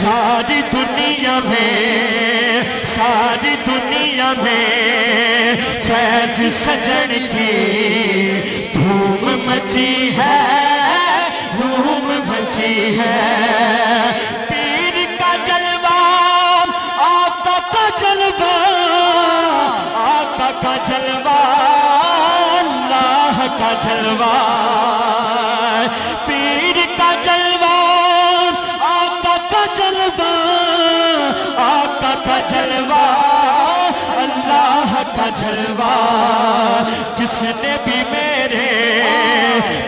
S6: सारी दुनिया में सारी दुनिया में फैज सजन की धूम मची है धूम मची है पीर का जलवा आका का जलवा आका का जलवा अल्लाह का जलवा पीर का जलवा आका का जलवा आका का जलवा अल्लाह का जलवा जिसने भी मेरे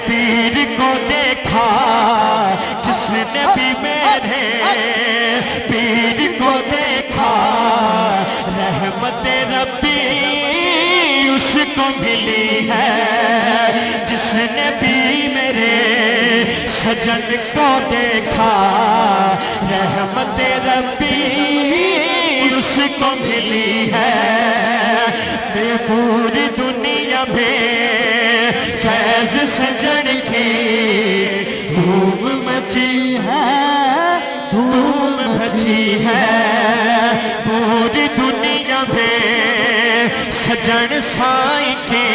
S6: पीर को देखा जिसने भी मेरे पीर को देखा रहमत रब्बी उसको मिली है जिसने भी मेरे सजन को देखा रहमत रब्बी उसको मिली है पूरी दुनिया में फैज सजन की धूम मची है धूम मची है पूरी दुनिया में सजन साईं की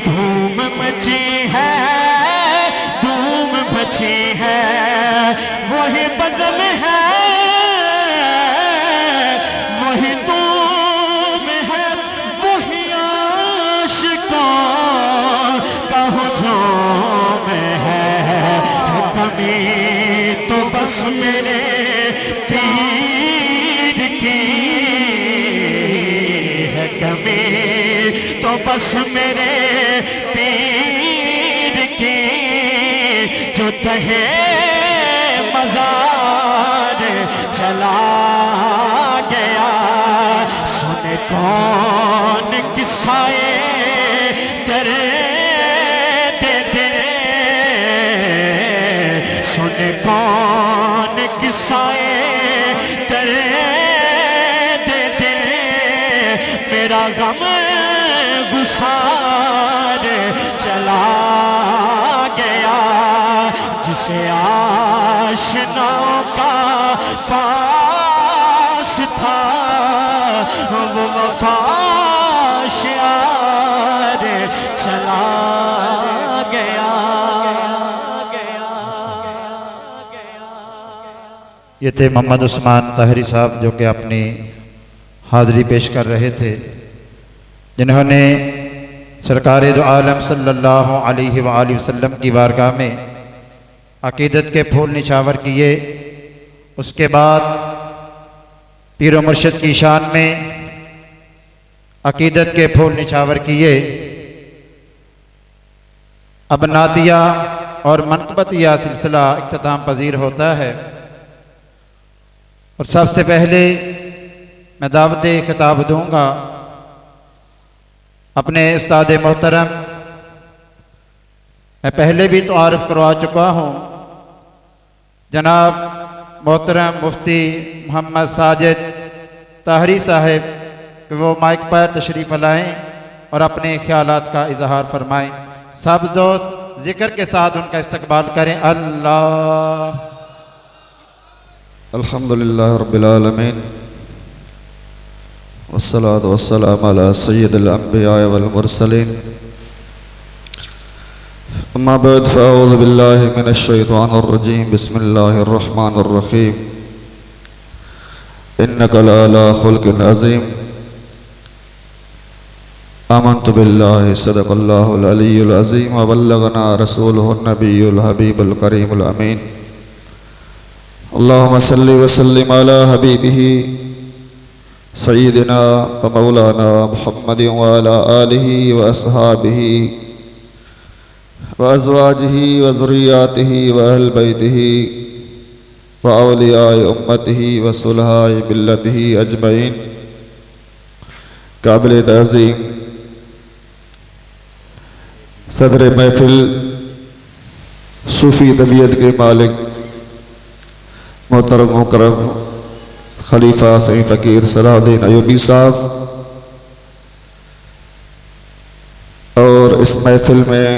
S6: धूम मची है धूम मची सच्ची है, वही बज़म है, वही तुम है, वही आशिकों का हुजूम है। कमी तो बस मेरे तीर की है, कमी तो बस मेरे तीर की, जो तहे मज़ार चला गया। सुने कौन किस्साए तेरे दे, सुने कौन किस्साए तेरे दे, मेरा गम गुसार चला गया। जिसे आशनाओं का पास था, वो वफाशार चला गया।
S3: ये थे मोहम्मद उस्मान ताहरी साहब, जो कि अपनी हाज़री पेश कर रहे थे, जिन्होंने सरकार दो आलम सल्लल्लाहु अलैहि वसल्लम की बारगाह में अक़ीदत के फूल निछावर किए। उसके बाद पीर व मुर्शिद की शान में अक़ीदत के फूल निछावर किए। अब नातिया और मनक़बतिया सिलसिला इख्तिताम पजीर होता है, और सबसे पहले मैं दावत खिताब दूँगा अपने उस्ताद मोहतरम, मैं पहले भी तो आरिफ करवा चुका हूँ, जनाब मोहतरम मुफ्ती मोहम्मद साजिद ताहरी साहब, कि वो माइक पर तशरीफ़ लाएँ और अपने ख्यालात का इजहार फरमाएँ। सब दोस्त ज़िक्र के साथ उनका इस्तकबाल करें। अल्लाह
S7: अल्हम्दुलिल्लाह रब्बिल आलमीन वस्सलातु वस्सलामु अला सय्यिदिल अंबिया वल मुरसलीन। अम्मा बाद फ़अऊज़ु बिल्लाहि मिनश शैतानिर रजीम। बिस्मिल्लाहिर रहमानिर रहीम। इन्नका लअला खुल्क़िन अज़ीम। आमन्तु बिल्लाहि सदक़ल्लाहुल अलियुल अज़ीम व बल्लगना रसूलुहुन नबियुल हबीबुल करीमुल अमीन। अल्लाहुम्मा सल्लि व सल्लिम अला हबीबिही सय्यिदिना व मौलाना मुहम्मदिन व अला आलिहि व अस्हाबिहि व अज़वाजिहि व ज़ुर्रिय्यातिहि व अहल बैतिहि व औलियाए उम्मतिहि व सुलहाए मिल्लतिहि अजमईन। काबिल तअज़ीम सदर महफिल, सूफ़ी तबीयत के मालिक मोहतरम मुकर्रम खलीफा सईद फ़कीर सलाहुद्दीन अयूबी साहब, और इस महफिल में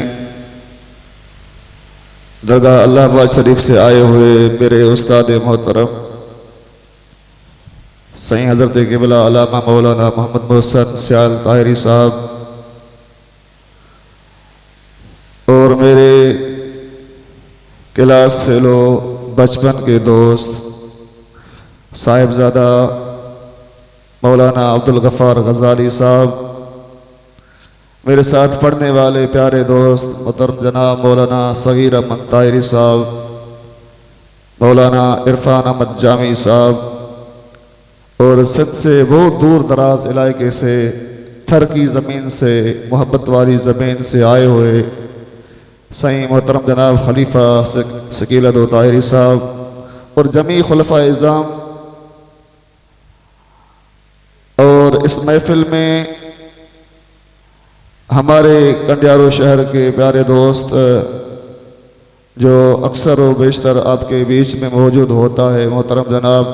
S7: दरगाह अल्लाहबाद शरीफ से आए हुए मेरे उस्ताद मोहतरम सईद हज़रत क़िबला अल्लामा मौलाना मोहम्मद मोहसिन सियाल ताहिरी साहब, और मेरे क्लास फेलो, बचपन के दोस्त साहिबजादा मौलाना अब्दुल गफ़ार गज़ाली साहब, मेरे साथ पढ़ने वाले प्यारे दोस्त मोहतरम जनाब मौलाना सगीर अहमद ताहिरी साहब, मौलाना इरफान अहमद जामी साहब, और सिंध से बहुत दूर दराज इलाके से, थर की ज़मीन से, मोहब्बत वाली ज़मीन से आए हुए सईं मोहतरम जनाब खलीफा शकील दो ताहिरी साहब, और जमी खुलफा इज़ाम, और इस महफिल में हमारे कंडियारो शहर के प्यारे दोस्त जो अक्सर व बेशतर आपके बीच में मौजूद होता है, मोहतरम जनाब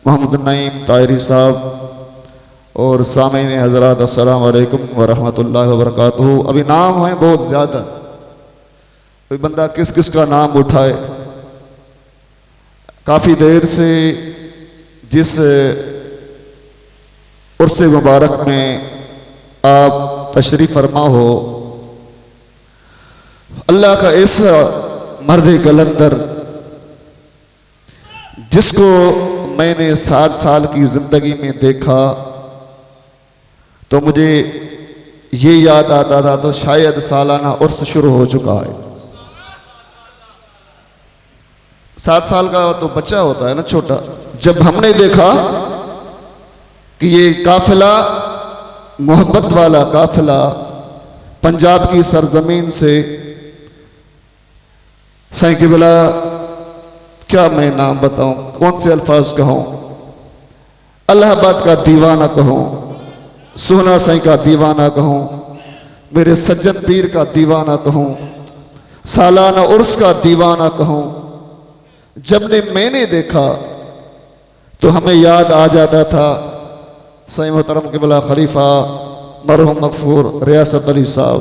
S7: मोहम्मद नईम ताहिरी साहब, और सामीन हज़रात अस्सलाम वालेकुम व रहमतुल्लाहि व बरकातुहू। अभी नाम हैं बहुत ज़्यादा, कोई बंदा किस किस का नाम उठाए। काफ़ी देर से जिस उर्स मुबारक में आप तशरीफ़ फरमा हो, अल्लाह का ऐसा मर्द कलंदर, जिसको मैंने 7 साल की जिंदगी में देखा तो मुझे ये याद आता था तो शायद सालाना उर्स शुरू हो चुका है। 7 साल का तो बच्चा होता है ना, छोटा। जब हमने देखा कि ये काफिला, मोहब्बत वाला काफिला पंजाब की सरजमीन से, साईं क़िबला क्या मैं नाम बताऊं, कौन से अल्फाज कहूं, इलाहाबाद का दीवाना कहूं, सोहना साईं का दीवाना कहूं, मेरे सज्जन पीर का दीवाना कहूं, सालाना उर्स का दीवाना कहूं, जब मैंने देखा तो हमें याद आ जाता था साईं मोहतरम क़िबला खलीफा मरहूम मगफूर रियासत अली साहब,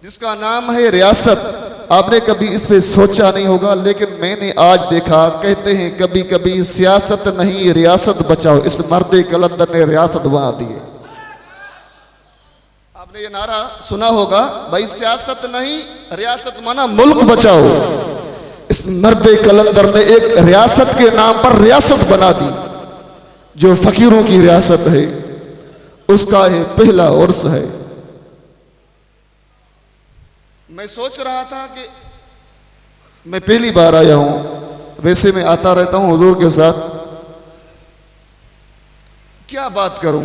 S7: जिसका नाम है रियासत। आपने कभी इस पे सोचा नहीं होगा, लेकिन मैंने आज देखा। कहते हैं कभी कभी सियासत नहीं रियासत बचाओ, इस मर्द कलंदर ने रियासत बना दी है। आपने ये नारा सुना होगा, भाई सियासत नहीं रियासत माना मुल्क बचाओ। इस मर्द कलंदर ने एक रियासत के नाम पर रियासत बना दी, जो फकीरों की रियासत है, उसका ये पहला उर्स है। मैं सोच रहा था कि मैं पहली बार आया हूं, वैसे मैं आता रहता हूं हुजूर के साथ, क्या बात करूं।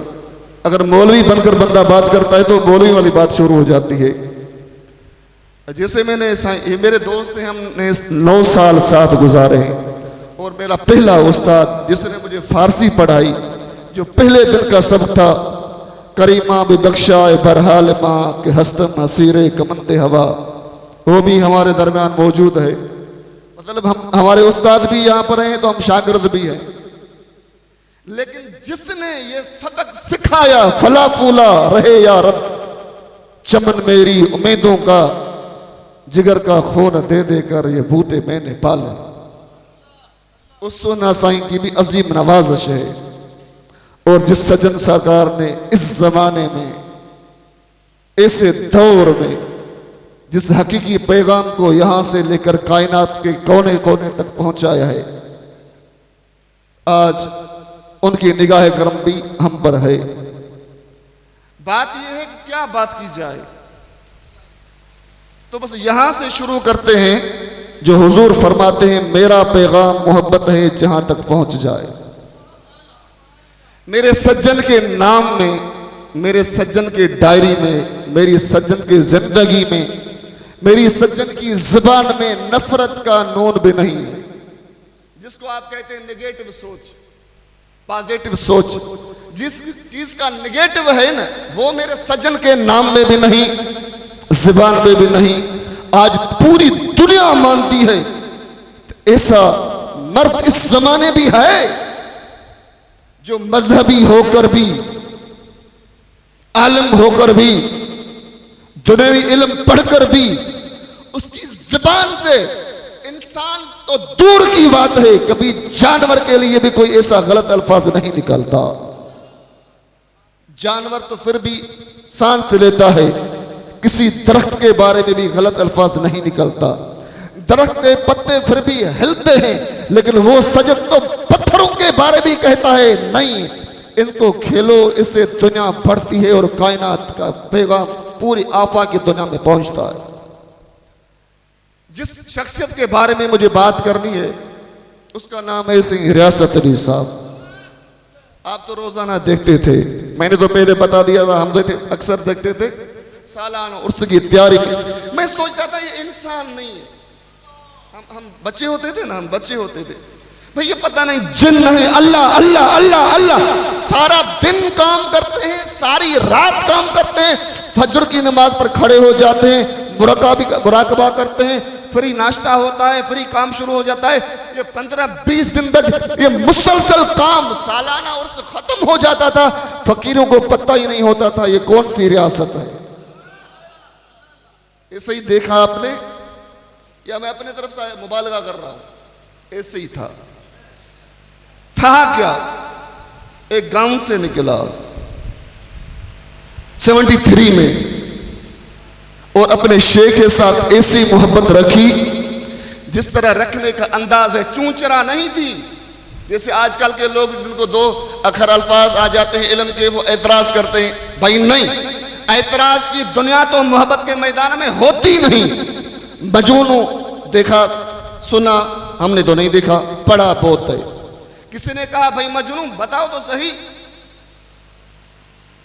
S7: अगर मौलवी बनकर बंदा बात करता है तो मौलवी वाली बात शुरू हो जाती है। जैसे मैंने, ये मेरे दोस्त हैं, हमने 9 साल साथ गुजारे, और मेरा पहला उस्ताद जिसने मुझे फारसी पढ़ाई, जो पहले दिन का सबक था, करीमा भी बख्शा बरहाल माँ के हस्तम हसीरे कमंदे हवा, वो भी हमारे दरमियान मौजूद है। मतलब हम, हमारे उस्ताद भी यहाँ पर हैं तो हम शागिर्द भी हैं। लेकिन जिसने ये सबक सिखाया, फला फूला रहे या रब, चमन मेरी उम्मीदों का, जिगर का खून दे देकर ये बूटे मैंने पाले, उस सोना साईं की भी अजीम नवाजिश है। और जिस सज्जन सरकार ने इस जमाने में, ऐसे दौर में, जिस हकीकी पैगाम को यहां से लेकर कायनात के कोने कोने तक पहुंचाया है, आज उनकी निगाह करम भी हम पर है। बात यह है कि क्या बात की जाए, तो बस यहां से शुरू करते हैं, जो हुजूर फरमाते हैं मेरा पैगाम मोहब्बत है जहां तक पहुंच जाए। मेरे सज्जन के नाम में, मेरे सज्जन के डायरी में, मेरी सज्जन की जिंदगी में, मेरी सज्जन की जुबान में नफरत का नून भी नहीं है। जिसको आप कहते हैं नेगेटिव सोच, पॉजिटिव सोच, जिस चीज का नेगेटिव है ना, वो मेरे सज्जन के नाम में भी नहीं, जुबान में भी नहीं। आज पूरी दुनिया मानती है, ऐसा मर्द इस जमाने भी है जो मजहबी होकर भी, आलिम होकर भी, दुनियावी इल्म पढ़कर भी, उसकी जुबान से इंसान तो दूर की बात है, कभी जानवर के लिए भी कोई ऐसा गलत अल्फाज नहीं निकलता। जानवर तो फिर भी सांस लेता है, किसी दरख्त के बारे में भी गलत अल्फाज नहीं निकलता। दरख्त के पत्ते फिर भी हिलते हैं, लेकिन वो सजद तो पत्थरों के बारे में कहता है नहीं, इनको खेलो, इससे दुनिया बढ़ती है और कायनात का पैगाम पूरी आफाक की दुनिया में पहुंचता है। जिस शख्सियत के बारे में मुझे बात करनी है, उसका नाम है सिंह रियासत अली साहब। आप तो रोजाना देखते थे, मैंने तो पहले बता दिया था, हम अक्सर देखते थे सालाना उर्स की तैयारी में। मैं सोचता था ये इंसान नहीं है, हम बच्चे होते थे ना, हम बच्चे होते थे, भाई ये पता नहीं जिन्न है। अल्लाह अल्लाह अल्लाह अल्लाह, सारा दिन काम करते हैं, सारी रात काम करते हैं, फजर की नमाज पर खड़े हो जाते हैं, मुराकबा करते हैं, फ्री नाश्ता होता है, फ्री काम शुरू हो जाता है। ये 15-20 दिन तक ये मुसलसल काम, सालाना उर्स खत्म हो जाता था, फकीरों को पता ही नहीं होता था ये कौन सी रियासत है। ऐसे ही देखा आपने, या मैं अपने तरफ से मुबालगा कर रहा हूं, ऐसे ही था क्या, एक गांव से निकला 73 में, और अपने शेख के साथ ऐसी मोहब्बत रखी
S8: जिस तरह रखने का अंदाज है, चूंचरा नहीं थी जैसे आजकल के लोग जिनको दो अखर अल्फाज आ जाते हैं इल्म के, वो एतराज करते हैं। भाई नहीं, एतराज की दुनिया तो मोहब्बत के मैदान में होती नहीं। मजनू देखा सुना, हमने तो नहीं देखा, पढ़ा बहुत है। किसी ने कहा भाई मजनू बताओ तो सही,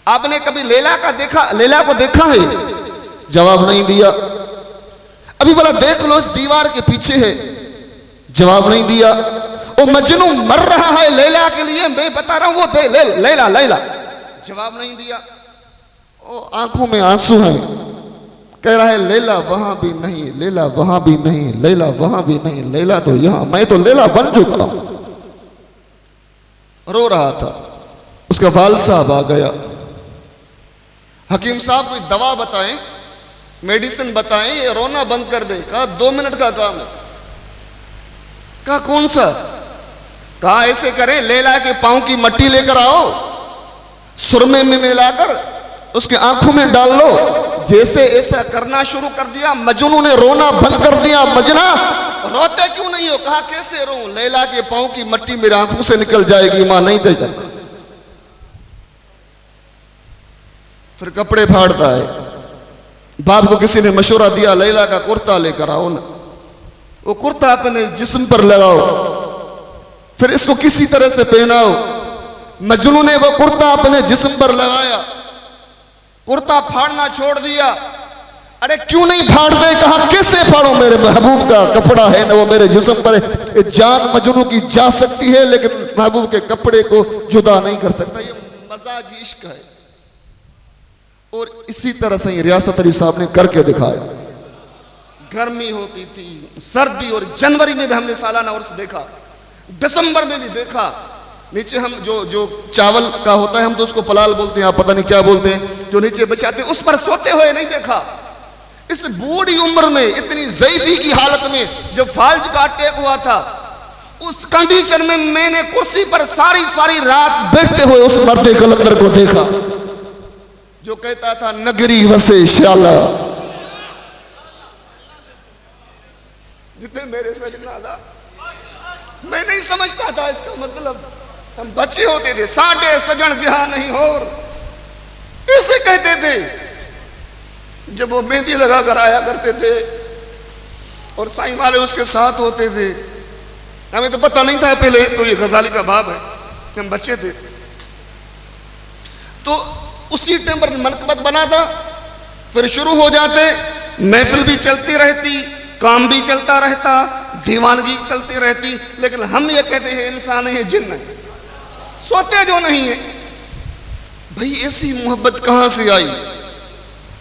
S8: आपने कभी लैला को देखा है? जवाब नहीं दिया। अभी बोला देख लो इस दीवार के पीछे है, जवाब नहीं दिया। वो मजनू मर रहा है लैला के लिए, मैं बता रहा हूं वो दे लैला लैला, जवाब नहीं दिया। वो आंखों में आंसू है, कह रहा है लैला वहां भी नहीं, लैला वहां भी नहीं, लैला वहां भी नहीं, लैला तो यहां, मैं तो लैला बन चुका। रो रहा था। उसका वालिद साहब आ गया, हकीम साहब कोई दवा बताएं, मेडिसिन बताएं, ये रोना बंद कर दे। कहा 2 मिनट का काम है। कहा कौन सा? कहा ऐसे करें, लैला के पांव की मट्टी लेकर आओ, सुरमे में मिलाकर उसके आंखों में डाल लो। जैसे ऐसा करना शुरू कर दिया, मजनू ने रोना बंद कर दिया। मजना रोते क्यों नहीं हो? कहा कैसे रो, लैला के पांव की मट्टी मेरी आंखों से निकल जाएगी। मां नहीं दे जाता। फिर कपड़े फाड़ता है। बाप को किसी ने मशवरा दिया लैला का कुर्ता लेकर आओ ना, वो कुर्ता अपने जिस्म पर लगाओ, फिर इसको किसी तरह से पहनाओ। मजनू ने वो कुर्ता अपने जिस्म पर लगाया, कुर्ता फाड़ना छोड़ दिया। अरे क्यों नहीं फाड़ दे? कहा कैसे फाड़ो, मेरे महबूब का कपड़ा है ना, वो मेरे जिस्म पर है। जान मजनू की जा सकती है लेकिन महबूब के कपड़े को जुदा नहीं कर सकता। ये मजाज इश्क है। और इसी तरह से रियासत अली साहब ने करके दिखाया। गर्मी होती थी, सर्दी, और जनवरी में भी हमने सालाना उर्स देखा, दिसंबर में भी देखा। नीचे हम जो चावल का होता है, हम तो उसको फलाल बोलते हैं, आप पता नहीं क्या बोलते हैं, जो नीचे बचाते हैं, उस पर सोते हुए नहीं देखा। इस बूढ़ी उम्र में, इतनी ज़ईफ़ी की हालत में, जब फाल्ज का अटैक हुआ था, उस कंडीशन में मैंने कुर्सी पर सारी रात बैठते हुए उस मर्द कलंदर को देखा जो कहता था नगरी वसे शाला। जितने मेरे सजना था, मैं नहीं समझता था इसका मतलब। हम बच्चे होते थे, साढ़े सजन जहां नहीं और ऐसे कहते थे जब वो मेहंदी लगा कर आया करते थे और साईं वाले उसके साथ होते थे। हमें तो पता नहीं था पहले, तो ये गजाली का बाब है, हम बच्चे थे। तो उसी टाइम पर मनकबत बना था। फिर शुरू हो जाते, महफिल भी चलती रहती, काम भी चलता रहता, दीवानगी चलती रहती, लेकिन हम ये कहते हैं इंसान है, जिन्न है, सोते जो नहीं है। भाई ऐसी मोहब्बत कहां से आई?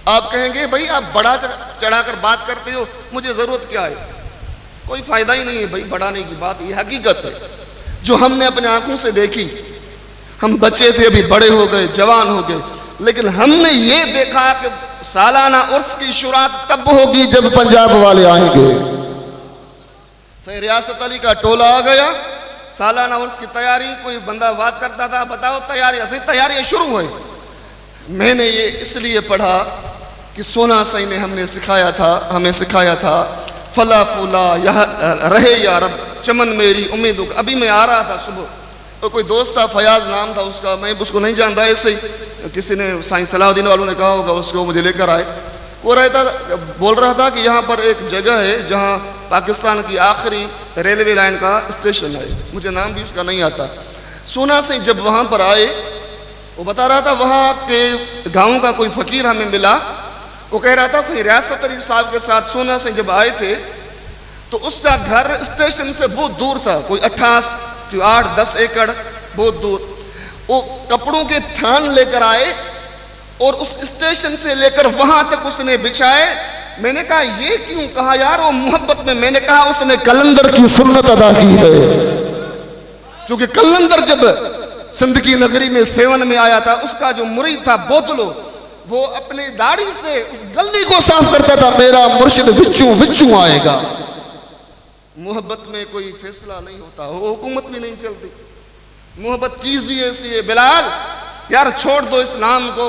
S8: आप कहेंगे भाई आप बड़ा चढ़ाकर बात करते हो, मुझे जरूरत क्या है? कोई फायदा ही नहीं है भाई बढ़ाने की बात, ये हकीकत है जो हमने अपने आंखों से देखी। हम बच्चे थे, अभी बड़े हो गए, जवान हो गए, लेकिन हमने ये देखा कि सालाना उर्स की शुरुआत तब होगी जब पंजाब वाले आएंगे। सही रियासत अली का टोला आ गया, सालाना उर्स की तैयारी, कोई बंदा बात करता था, बताओ तैयारी, असली तैयारी शुरू हुई। मैंने ये इसलिए पढ़ा कि सोना सही ने हमें सिखाया था फला फूला यह रहे या रब चमन मेरी उम्मीदों। अभी मैं आ रहा था सुबह, तो कोई दोस्त था, फयाज नाम था उसका, मैं उसको नहीं जानता, ऐसे ही किसी ने साईं सलाहुद्दीन वालों ने कहा होगा, उसको मुझे लेकर आए। वो बोल रहा था कि यहाँ पर एक जगह है जहाँ पाकिस्तान की आखिरी रेलवे लाइन का स्टेशन है, मुझे नाम भी उसका नहीं आता। सोना से जब वहाँ पर आए, वो बता रहा था वहाँ के गाँव का कोई फ़कीर हमें मिला, वो कह रहा था सही रियासत अली साहब के साथ सोना से जब आए थे तो उसका घर स्टेशन से बहुत दूर था, कोई 8-10 एकड़ बहुत दूर। वो कपड़ों के थान लेकर आए और उस स्टेशन से लेकर वहां तक उसने बिछाए। मैंने कहा ये क्यों? कहा यार वो मोहब्बत में। मैंने कहा उसने कलंदर की सुन्नत अदा की है, क्योंकि कलंदर जब सिंध की नगरी में सेवन में आया था, उसका जो मुरीद था बोतलो, वो अपनी दाढ़ी से उस गली को साफ करता था, मेरा मुर्शिद विच्चू विच्चू आएगा। मोहब्बत में कोई फैसला नहीं होता, वो हुकूमत भी नहीं चलती। मोहब्बत चीज ही ऐसी है। बिलाल यार छोड़ दो इस नाम को,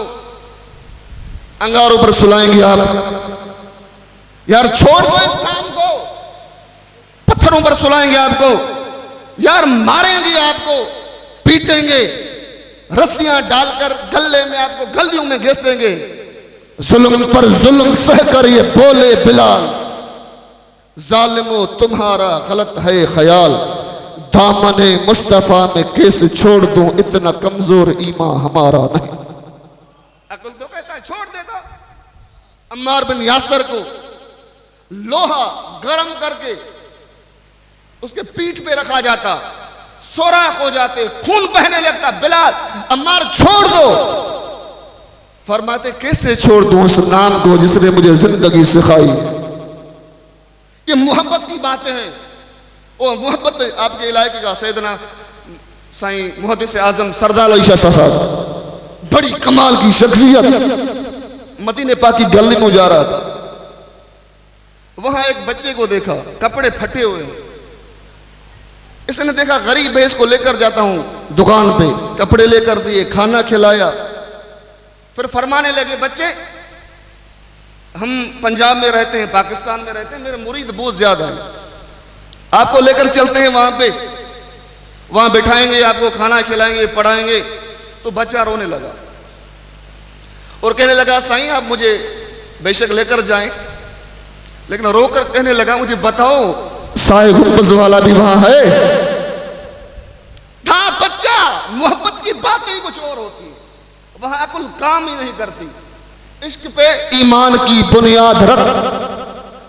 S8: अंगारों पर सुलाएंगे आप, यार छोड़ दो इस नाम को। पत्थरों पर सुलाएंगे आपको, यार मारेंगे आपको, पीटेंगे, रस्सियां डालकर गले में आपको गलियों में घिस देंगे। जुल्म पर जुल्म सहकर ये बोले बिलाल, जालिमो तुम्हारा गलत है ख्याल, दामने मुस्तफा में कैसे छोड़ दूं, इतना कमजोर ईमान हमारा नहीं। अकुल तो कहता है छोड़ देता। अम्मार बिन यासर को लोहा गर्म करके उसके पीठ पे रखा जाता, सोराख हो जाते, खून बहने लगता। बिलाल अम्मार छोड़ दो। फरमाते कैसे छोड़ दूं उस नाम को जिसने मुझे जिंदगी सिखाई। ये मोहब्बत की बातें हैं। और मोहब्बत आपके इलाके का सैयदना साईं मुहद्दिस आजम सरदार अली शाह साहब, बड़ी कमाल की शख्सियत, मदीने पाक की गली में जा रहा था। वहां एक बच्चे को देखा, कपड़े फटे हुए। इसने देखा गरीब है, इसको लेकर जाता हूं दुकान पे, कपड़े लेकर दिए, खाना खिलाया। फिर फरमाने लगे बच्चे हम पंजाब में रहते हैं, पाकिस्तान में रहते हैं, मेरे मुरीद बहुत ज्यादा हैं, आपको लेकर चलते हैं वहां पे, वहां बिठाएंगे, आपको खाना खिलाएंगे, पढ़ाएंगे। तो बच्चा रोने लगा और कहने लगा साईं आप मुझे बेशक लेकर जाएं, लेकिन रोकर कहने लगा मुझे बताओ साए गुंबज वाला भी वहां है। था बच्चा, मोहब्बत की बातें ही कुछ और होती है, वहां अकुल काम ही नहीं करती। इश्क पे ईमान की बुनियाद रख,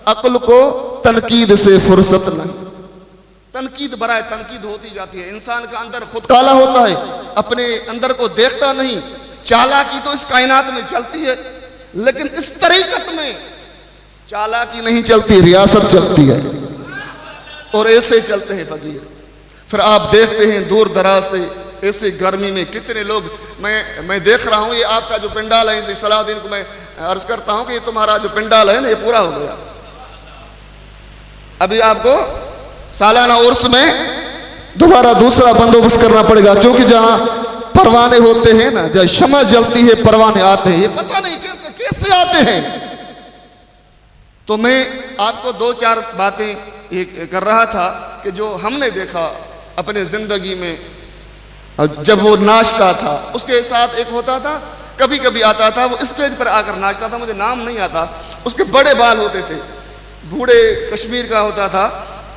S8: अकुल को तनकीद से फुर्सत नहीं। तनकीद बराए तनकीद होती जाती है। इंसान का अंदर खुद काला होता है, अपने अंदर को देखता नहीं। चालाकी तो इस कायनात में चलती है, लेकिन इस तरीकत में चालाकी नहीं चलती, रियासत चलती है। और ऐसे चलते हैं फकीर। फिर आप देखते हैं दूर दराज से ऐसे गर्मी में कितने लोग, मैं देख रहा हूं, ये आपका जो पंडाल है, इसे सलाहुद्दीन को मैं अर्ज करता हूं कि ये तुम्हारा जो पंडाल है ना, ये पूरा हो गया। अभी आपको सालाना उर्स में दोबारा दूसरा बंदोबस्त करना पड़ेगा, क्योंकि जहां परवाने होते हैं ना, जहां शमा जलती है, परवाने आते हैं, ये पता नहीं कैसे कैसे आते हैं। तो मैं आपको दो चार बातें ये कर रहा था कि जो हमने देखा अपने जिंदगी में। जब वो नाचता था, उसके साथ एक होता था, कभी कभी आता था, वो स्टेज पर आकर नाचता था, मुझे नाम नहीं आता, उसके बड़े बाल होते थे, बूढ़े कश्मीर का होता था,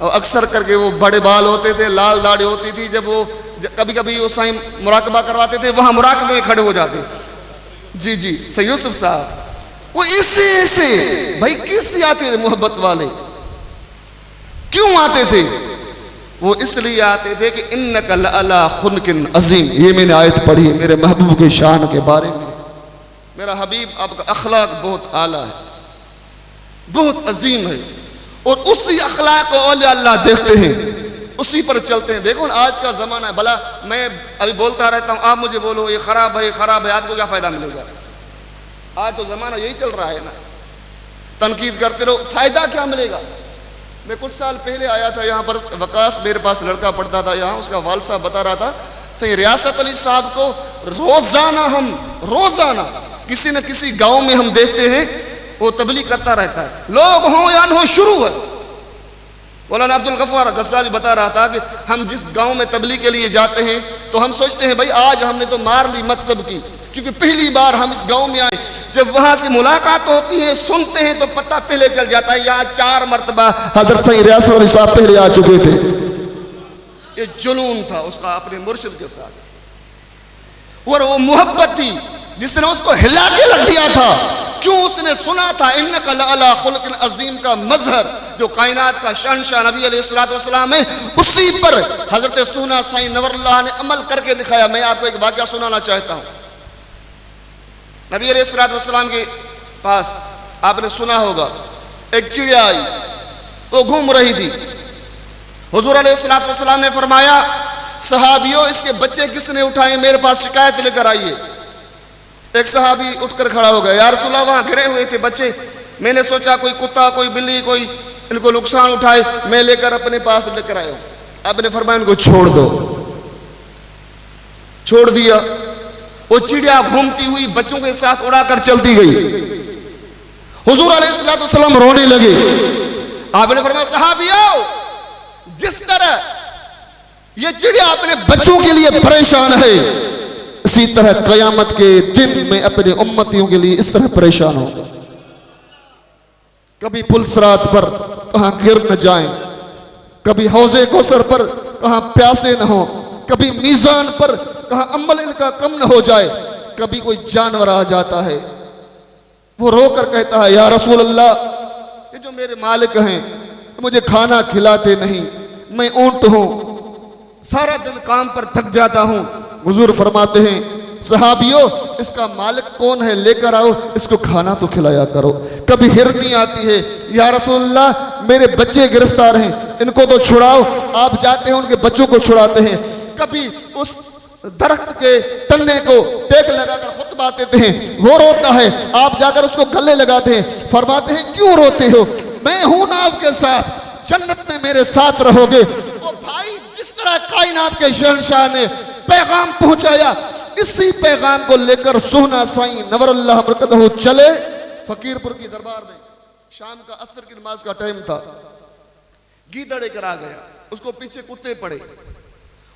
S8: और अक्सर करके वो बड़े बाल होते थे, लाल दाढ़ी होती थी। जब वो कभी कभी वो साईं मुराकबा करवाते थे, वहां मुराकबे में खड़े हो जाते। जी जी सैयद यूसुफ साहब, वो ऐसे भाई कैसे आते थे मोहब्बत वाले, क्यों आते थे? वो इसलिए आते थे कि इन्नका लअला खुल्किन अजीम। ये मैंने आयत पढ़ी मेरे महबूब के शान के बारे में। मेरा हबीब आपका अखलाक बहुत आला है, बहुत अजीम है, और उसी अखलाक को औलिया अल्लाह देखते हैं, उसी पर चलते हैं। देखो आज का जमाना है, भला मैं अभी बोलता रहता हूँ, आप मुझे बोलो ये खराब है, खराब है, आपको क्या फायदा मिलेगा? आज तो जमाना यही चल रहा है ना, तनकीद करते रहो, फायदा क्या मिलेगा? मैं कुछ साल पहले आया था यहाँ पर, वकास मेरे पास लड़का पढ़ता था यहाँ, उसका वालिद साहब बता रहा था सही रियासत अली साहब को रोजाना किसी न किसी गांव में हम देखते हैं, वो तबलीग करता रहता है, लोग हों या न हो, शुरू है। मौलाना अब्दुल गफ्फार गज़ाली बता रहा था कि हम जिस गांव में तबलीग के लिए जाते हैं तो हम सोचते हैं भाई आज हमने तो मार ली मकसद की, क्योंकि पहली बार हम इस गांव में आए। जब वहां से मुलाकात होती है, सुनते हैं, तो पता पहले चल जाता है यहाँ 4 मरतबा हजरत सईद रियासत अली साहब पहले आ चुके थे। ये जुनून था उसका अपने मुर्शिद के साथ, और वो मोहब्बत थी जिसने उसको हिला के रख दिया था। क्यों? उसने सुना था इन्नका लअला खुल्किन अजीम का मजहर, जो कायनात का शहंशाह नबी अलैहिस्सलाम है, उसी पर हजरत सूना साईं नवरुल्लाह ने अमल करके दिखाया। मैं आपको एक वाक़या सुनाना चाहता हूँ। नबी अलैहिस्सलाम के पास आपने सुना होगा, एक चिड़िया आई, वो घूम रही थी। हुजूर अलैहिस्सलाम ने फरमाया, सहाबियों इसके बच्चे किसने उठाए, मेरे पास शिकायत लेकर आइए। एक सहाबी उठकर खड़ा हो गया, या रसूलल्लाह वहां गिरे हुए थे बच्चे, मैंने सोचा कोई कुत्ता कोई बिल्ली कोई इनको नुकसान उठाए, मैं लेकर अपने पास लेकर आया। आपने फरमाया इनको छोड़ दो। छोड़ दिया। वो चिड़िया घूमती हुई बच्चों के साथ उड़ाकर चलती गई। हुजूर अलैहिस्सलाम रोने लगे। आपने फरमाया सहाबियों जिस तरह ये चिड़िया अपने बच्चों के लिए परेशान है, इसी तरह कयामत के दिन में अपने उम्मतियों के लिए इस तरह परेशान होगा। कभी पुलसरात पर कहां गिर न जाएं, कभी हौजे कौसर पर कहां प्यासे न हो, कभी मीजान पर कहां अमल इनका कम न हो जाए। कभी कोई जानवर आ जाता है, वो रोकर कहता है या रसूल अल्लाह, ये जो मेरे मालिक हैं मुझे खाना खिलाते नहीं, मैं ऊंट हूं, सारा दिन काम पर थक जाता हूं। हुजूर फरमाते हैं सहाबियों, इसका मालिक कौन है, लेकर आओ, इसको खाना तो खिलाया करो। कभी हिरनी आती है, या रसूलल्लाह मेरे बच्चे गिरफ्तार हैं, इनको तो छुड़ाओ। आप जाते हैं उनके बच्चों को छुड़ाते हैं। कभी उस दरख्त के तन्ने को टेक लगाकर खुतबा देते हैं, वो रोता है, आप जाकर उसको गले लगाते हैं। फरमाते हैं क्यों रोते हो, मैं हूं ना आपके साथ, जन्नत में मेरे साथ रहोगे। तो भाई जिस तरह कायनात के शहंशाह ने पैगाम पहुंचाया, इसी पैगाम को लेकर सोहना साईं नवरुल्लाह बरकतहू चले फकीरपुर की दरबार में। शाम का असर की नमाज का टाइम था, गीदड़ एक आ गया, उसको पीछे कुत्ते पड़े।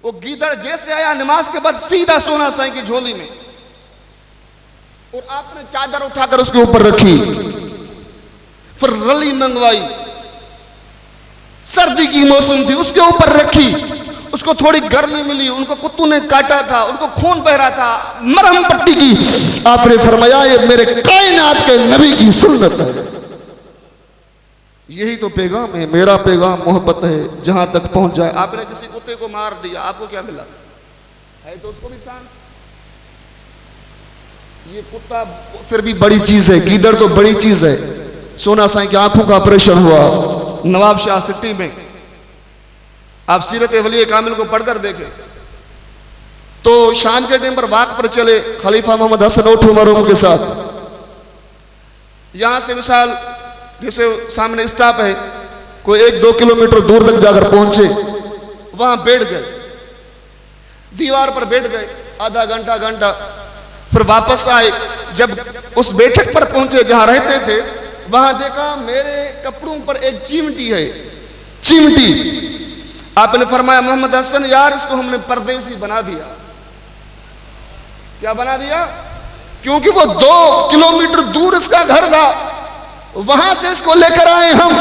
S8: वो गीदड़ जैसे आया नमाज के बाद सीधा सोना साईं की झोली में, और आपने चादर उठाकर उसके ऊपर रखी, फिर रली मंगवाई, सर्दी की मौसम थी, उसके ऊपर रखी। उसको थोड़ी गर्मी मिली, उनको कुत्तों ने काटा था, उनको खून बह रहा था, मरहम पट्टी की। आपने फरमाया ये मेरे कायनात के नबी की सुन्नत है। यही तो पैगाम है, मेरा पैगाम मोहब्बत है, जहां तक पहुंच जाए। आपने किसी कुत्ते को मार दिया, आपको क्या मिला है, तो उसको भी सांस। ये कुत्ता फिर भी बड़ी चीज है, गीदड़ तो बड़ी चीज है। सोना साईं की आंखों का ऑपरेशन हुआ नवाब शाह सिटी में। आप सीरत वली कामिल को पढ़कर देखें तो शाम के टाइम पर वाक पर चले खलीफा मोहम्मद हसन उठ मरूम के साथ। यहां से मिसाल जैसे सामने स्टॉप है, कोई 1-2 किलोमीटर दूर तक जाकर पहुंचे, वहां बैठ गए, दीवार पर बैठ गए आधा घंटा, फिर वापस आए। जब उस बैठक पर पहुंचे जहां रहते थे, वहां देखा मेरे कपड़ों पर एक चिमटी है, चिमटी। आपने फरमाया मोहम्मद हसन यार इसको हमने परदेसी बना दिया। क्या बना दिया? क्योंकि वो 2 किलोमीटर दूर इसका घर था, वहां से इसको लेकर आए हम,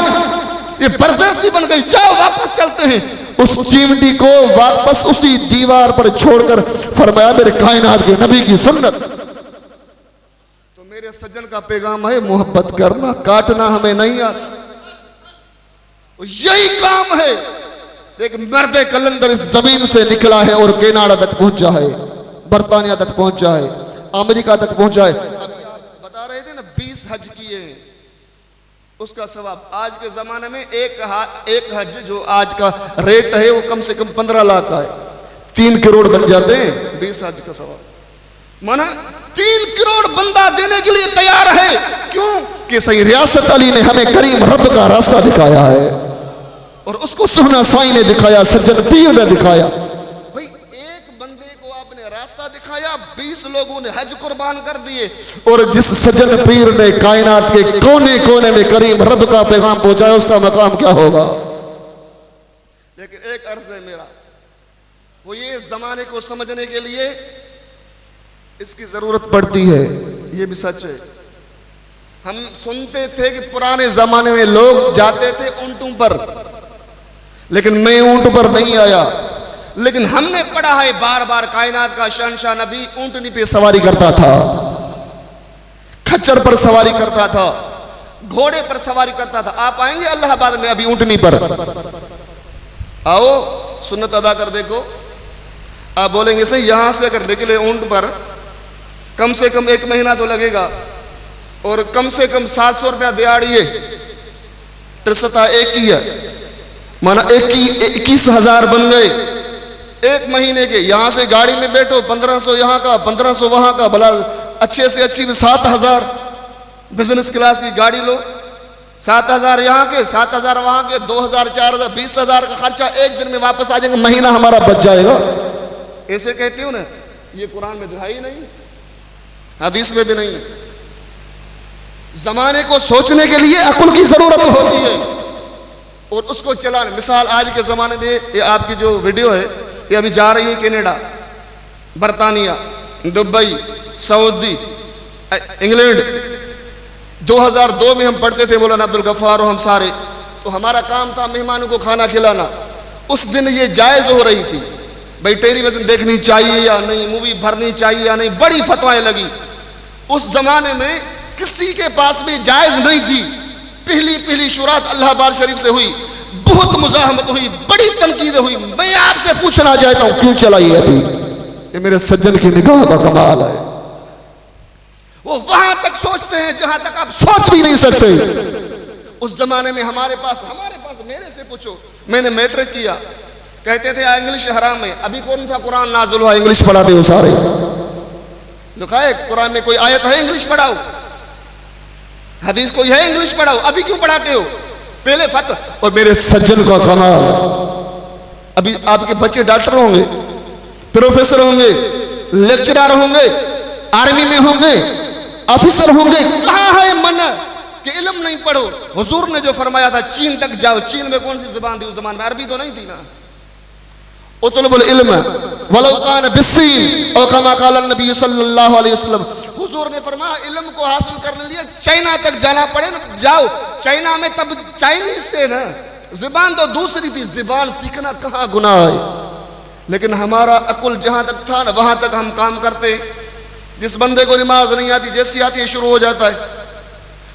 S8: ये परदेसी बन गई। जाओ वापस चलते हैं। उस चिमटी को वापस उसी दीवार पर छोड़कर फरमाया मेरे कायनात के नबी की सुन्नत। तो मेरे सज्जन का पैगाम है मोहब्बत करना, काटना हमें नहीं आता। यही काम है। एक मर्द कलंदर इस जमीन से निकला है और कनाडा तक पहुंचा है, बर्तानिया तक पहुंचा है, अमेरिका तक पहुंचा है। अभी आप बता रहे थे ना 20 हज किए, उसका सवाब आज के जमाने में एक हज जो आज का रेट है वो कम से कम 15 लाख का है। 3 करोड़ बन जाते हैं 20 हज का सवाब। माना 3 करोड़ बंदा देने के लिए तैयार है। क्यों? कि सही रियासत अली ने हमें करीम रब का रास्ता दिखाया है, और उसको सोहना साईं ने दिखाया, सज्जन पीर ने दिखाया। भाई एक बंदे को आपने रास्ता दिखाया, 20 लोगों ने हज कुर्बान कर दिए, और जिस सज्जन पीर ने कायनात के कोने कोने में करीम रब का पैगाम पहुंचाया, उसका मकाम क्या होगा। लेकिन एक अर्ज है मेरा, वो ये जमाने को समझने के लिए इसकी जरूरत पड़ती है, ये भी सच है। हम सुनते थे कि पुराने जमाने में लोग जाते थे ऊंटों पर, लेकिन मैं ऊंट पर नहीं आया। लेकिन हमने पढ़ा है बार बार कायनात का शहंशाह नबी ऊंटनी पे सवारी करता था, खच्चर पर सवारी करता था, घोड़े पर सवारी करता था। आप आएंगे अल्लाहाबाद में अभी ऊंटनी पर, आओ सुन्नत अदा कर देखो। आप बोलेंगे सही यहां से अगर निकले ऊंट पर कम से कम 1 महीना तो लगेगा, और कम से कम 700 रुपया दिहाड़िए, त्रिसता एक ही है, माना 21,000 बन गए 1 महीने के। यहां से गाड़ी में बैठो 1500 यहां का, 1500 वहां का, भला अच्छे से अच्छी भी 7,000 बिजनेस क्लास की गाड़ी लो, 7,000 यहाँ के, 7,000 वहां के, 2,000 4,000 20,000 का खर्चा एक दिन में वापस आ जाएंगे, महीना हमारा बच जाएगा। ऐसे कहते हो ना, ये कुरान में तो है ही नहीं, हदीस में भी नहीं। जमाने को सोचने के लिए अक्ल की जरूरत होती है। और उसको चलाना। मिसाल आज के ज़माने में ये आपकी जो वीडियो है ये अभी जा रही है कनाडा, बरतानिया, दुबई, सऊदी, इंग्लैंड। 2002 में हम पढ़ते थे मौलाना अब्दुल गफ्फार और हम सारे, तो हमारा काम था मेहमानों को खाना खिलाना। उस दिन ये जायज़ हो रही थी, भाई टेलीविज़न देखनी चाहिए या नहीं, मूवी भरनी चाहिए या नहीं, बड़ी फतवाएं लगी। उस ज़माने में किसी के पास भी जायज़ नहीं थी। पहली शुरात अल्लाहबाद शरीफ से हुई, बहुत मुज़ाहमत हुई, बड़ी तनकीद हुई। मैं आपसे पूछना चाहता हूँ क्यों चलाई अभी? ये मेरे सज्जन की निगाह का कमाल है। वो वहां तक सोचते हैं जहां तक आप सोच भी नहीं सकते। उस जमाने में हमारे पास मेरे से पूछो, मैंने मैट्रिक किया, कहते थे इंग्लिश हराम है। अभी कौन सा कुरान नाज़िल हुआ इंग्लिश पढ़ाते हो सारे? लिखा है कुरान में कोई आयत है इंग्लिश पढ़ाओ, हदीस कोई है इंग्लिश पढ़ाओ, अभी क्यों पढ़ाते हो? पहले फतह। और मेरे सज्जन का कमाल, अभी आपके बच्चे डॉक्टर होंगे, प्रोफेसर होंगे, लेक्चरर होंगे, आर्मी में होंगे, ऑफिसर होंगे। कहाँ है मन कि इल्म नहीं पढ़ो? हुजूर ने जो फरमाया था चीन तक जाओ, चीन में कौन सी जुबान थी उस जमाने में? अरबी तो नहीं थी ना। उतलबुल इल्म वलौ कान बिस्सीन और कमा काल नबी सल्लल्लाहु अलैहि वसल्लम। हुजूर ने फरमाया इल्म को हासिल करने लिए चाइना तक जाना पड़े ना, जाओ। चाइना में तब चाइनीज थे ना, जुबान तो दूसरी थी, जुबान सीखना कहाँ गुनाह है। लेकिन हमारा अकुल जहां तक था ना वहां तक हम काम करते। जिस बंदे को नमाज नहीं आती, जैसी आती है शुरू हो जाता है,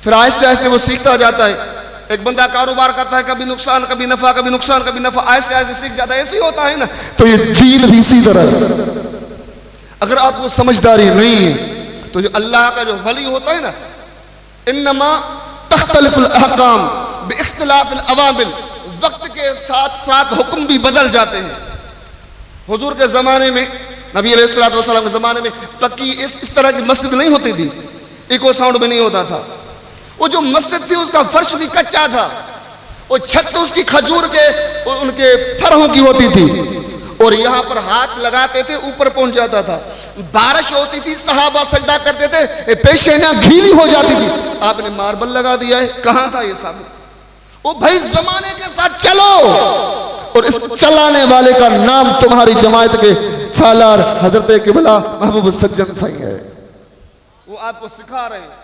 S8: फिर आहिस्ते आहिस्ते वो सीखता जाता है। एक बंदा कारोबार करता है, कभी नुकसान कभी नफा, कभी नुकसान कभी नफा, आहिस्ते आहिस्ते सीख जाता है। ऐसे ही होता है ना। तो ये दीन भी इसी तरह है। अगर आपको समझदारी नहीं है तो जो अल्लाह का जो वली होता है ना, इन्नमा तख्तलिफुल अहकाम बिइख्तिलाफिल अवामिल, वक्त के साथ साथ हुक्म भी बदल जाते हैं। हुजूर के ज़माने में, नबी अलैहिस्सलातु वस्सलाम के ज़माने में पक्की इस तरह की मस्जिद नहीं होती थी, इको साउंड भी नहीं होता था। वो जो मस्जिद थी उसका फर्श भी कच्चा था, वो छत तो उसकी खजूर के उनके फरों की होती थी, और यहाँ पर हाथ लगाते थे ऊपर पहुंच जाता था। बारिश होती थी, सहाबा सजदा करते थे, पेशेना गीली हो जाती थी। आपने मार्बल लगा दिया है, कहाँ था ये साबित? ओ भाई जमाने के साथ चलो, और इस चलाने वाले का नाम तुम्हारी जमात के सालार हजरत किबला महबूब सज्जन सही है। वो आपको सिखा रहे हैं।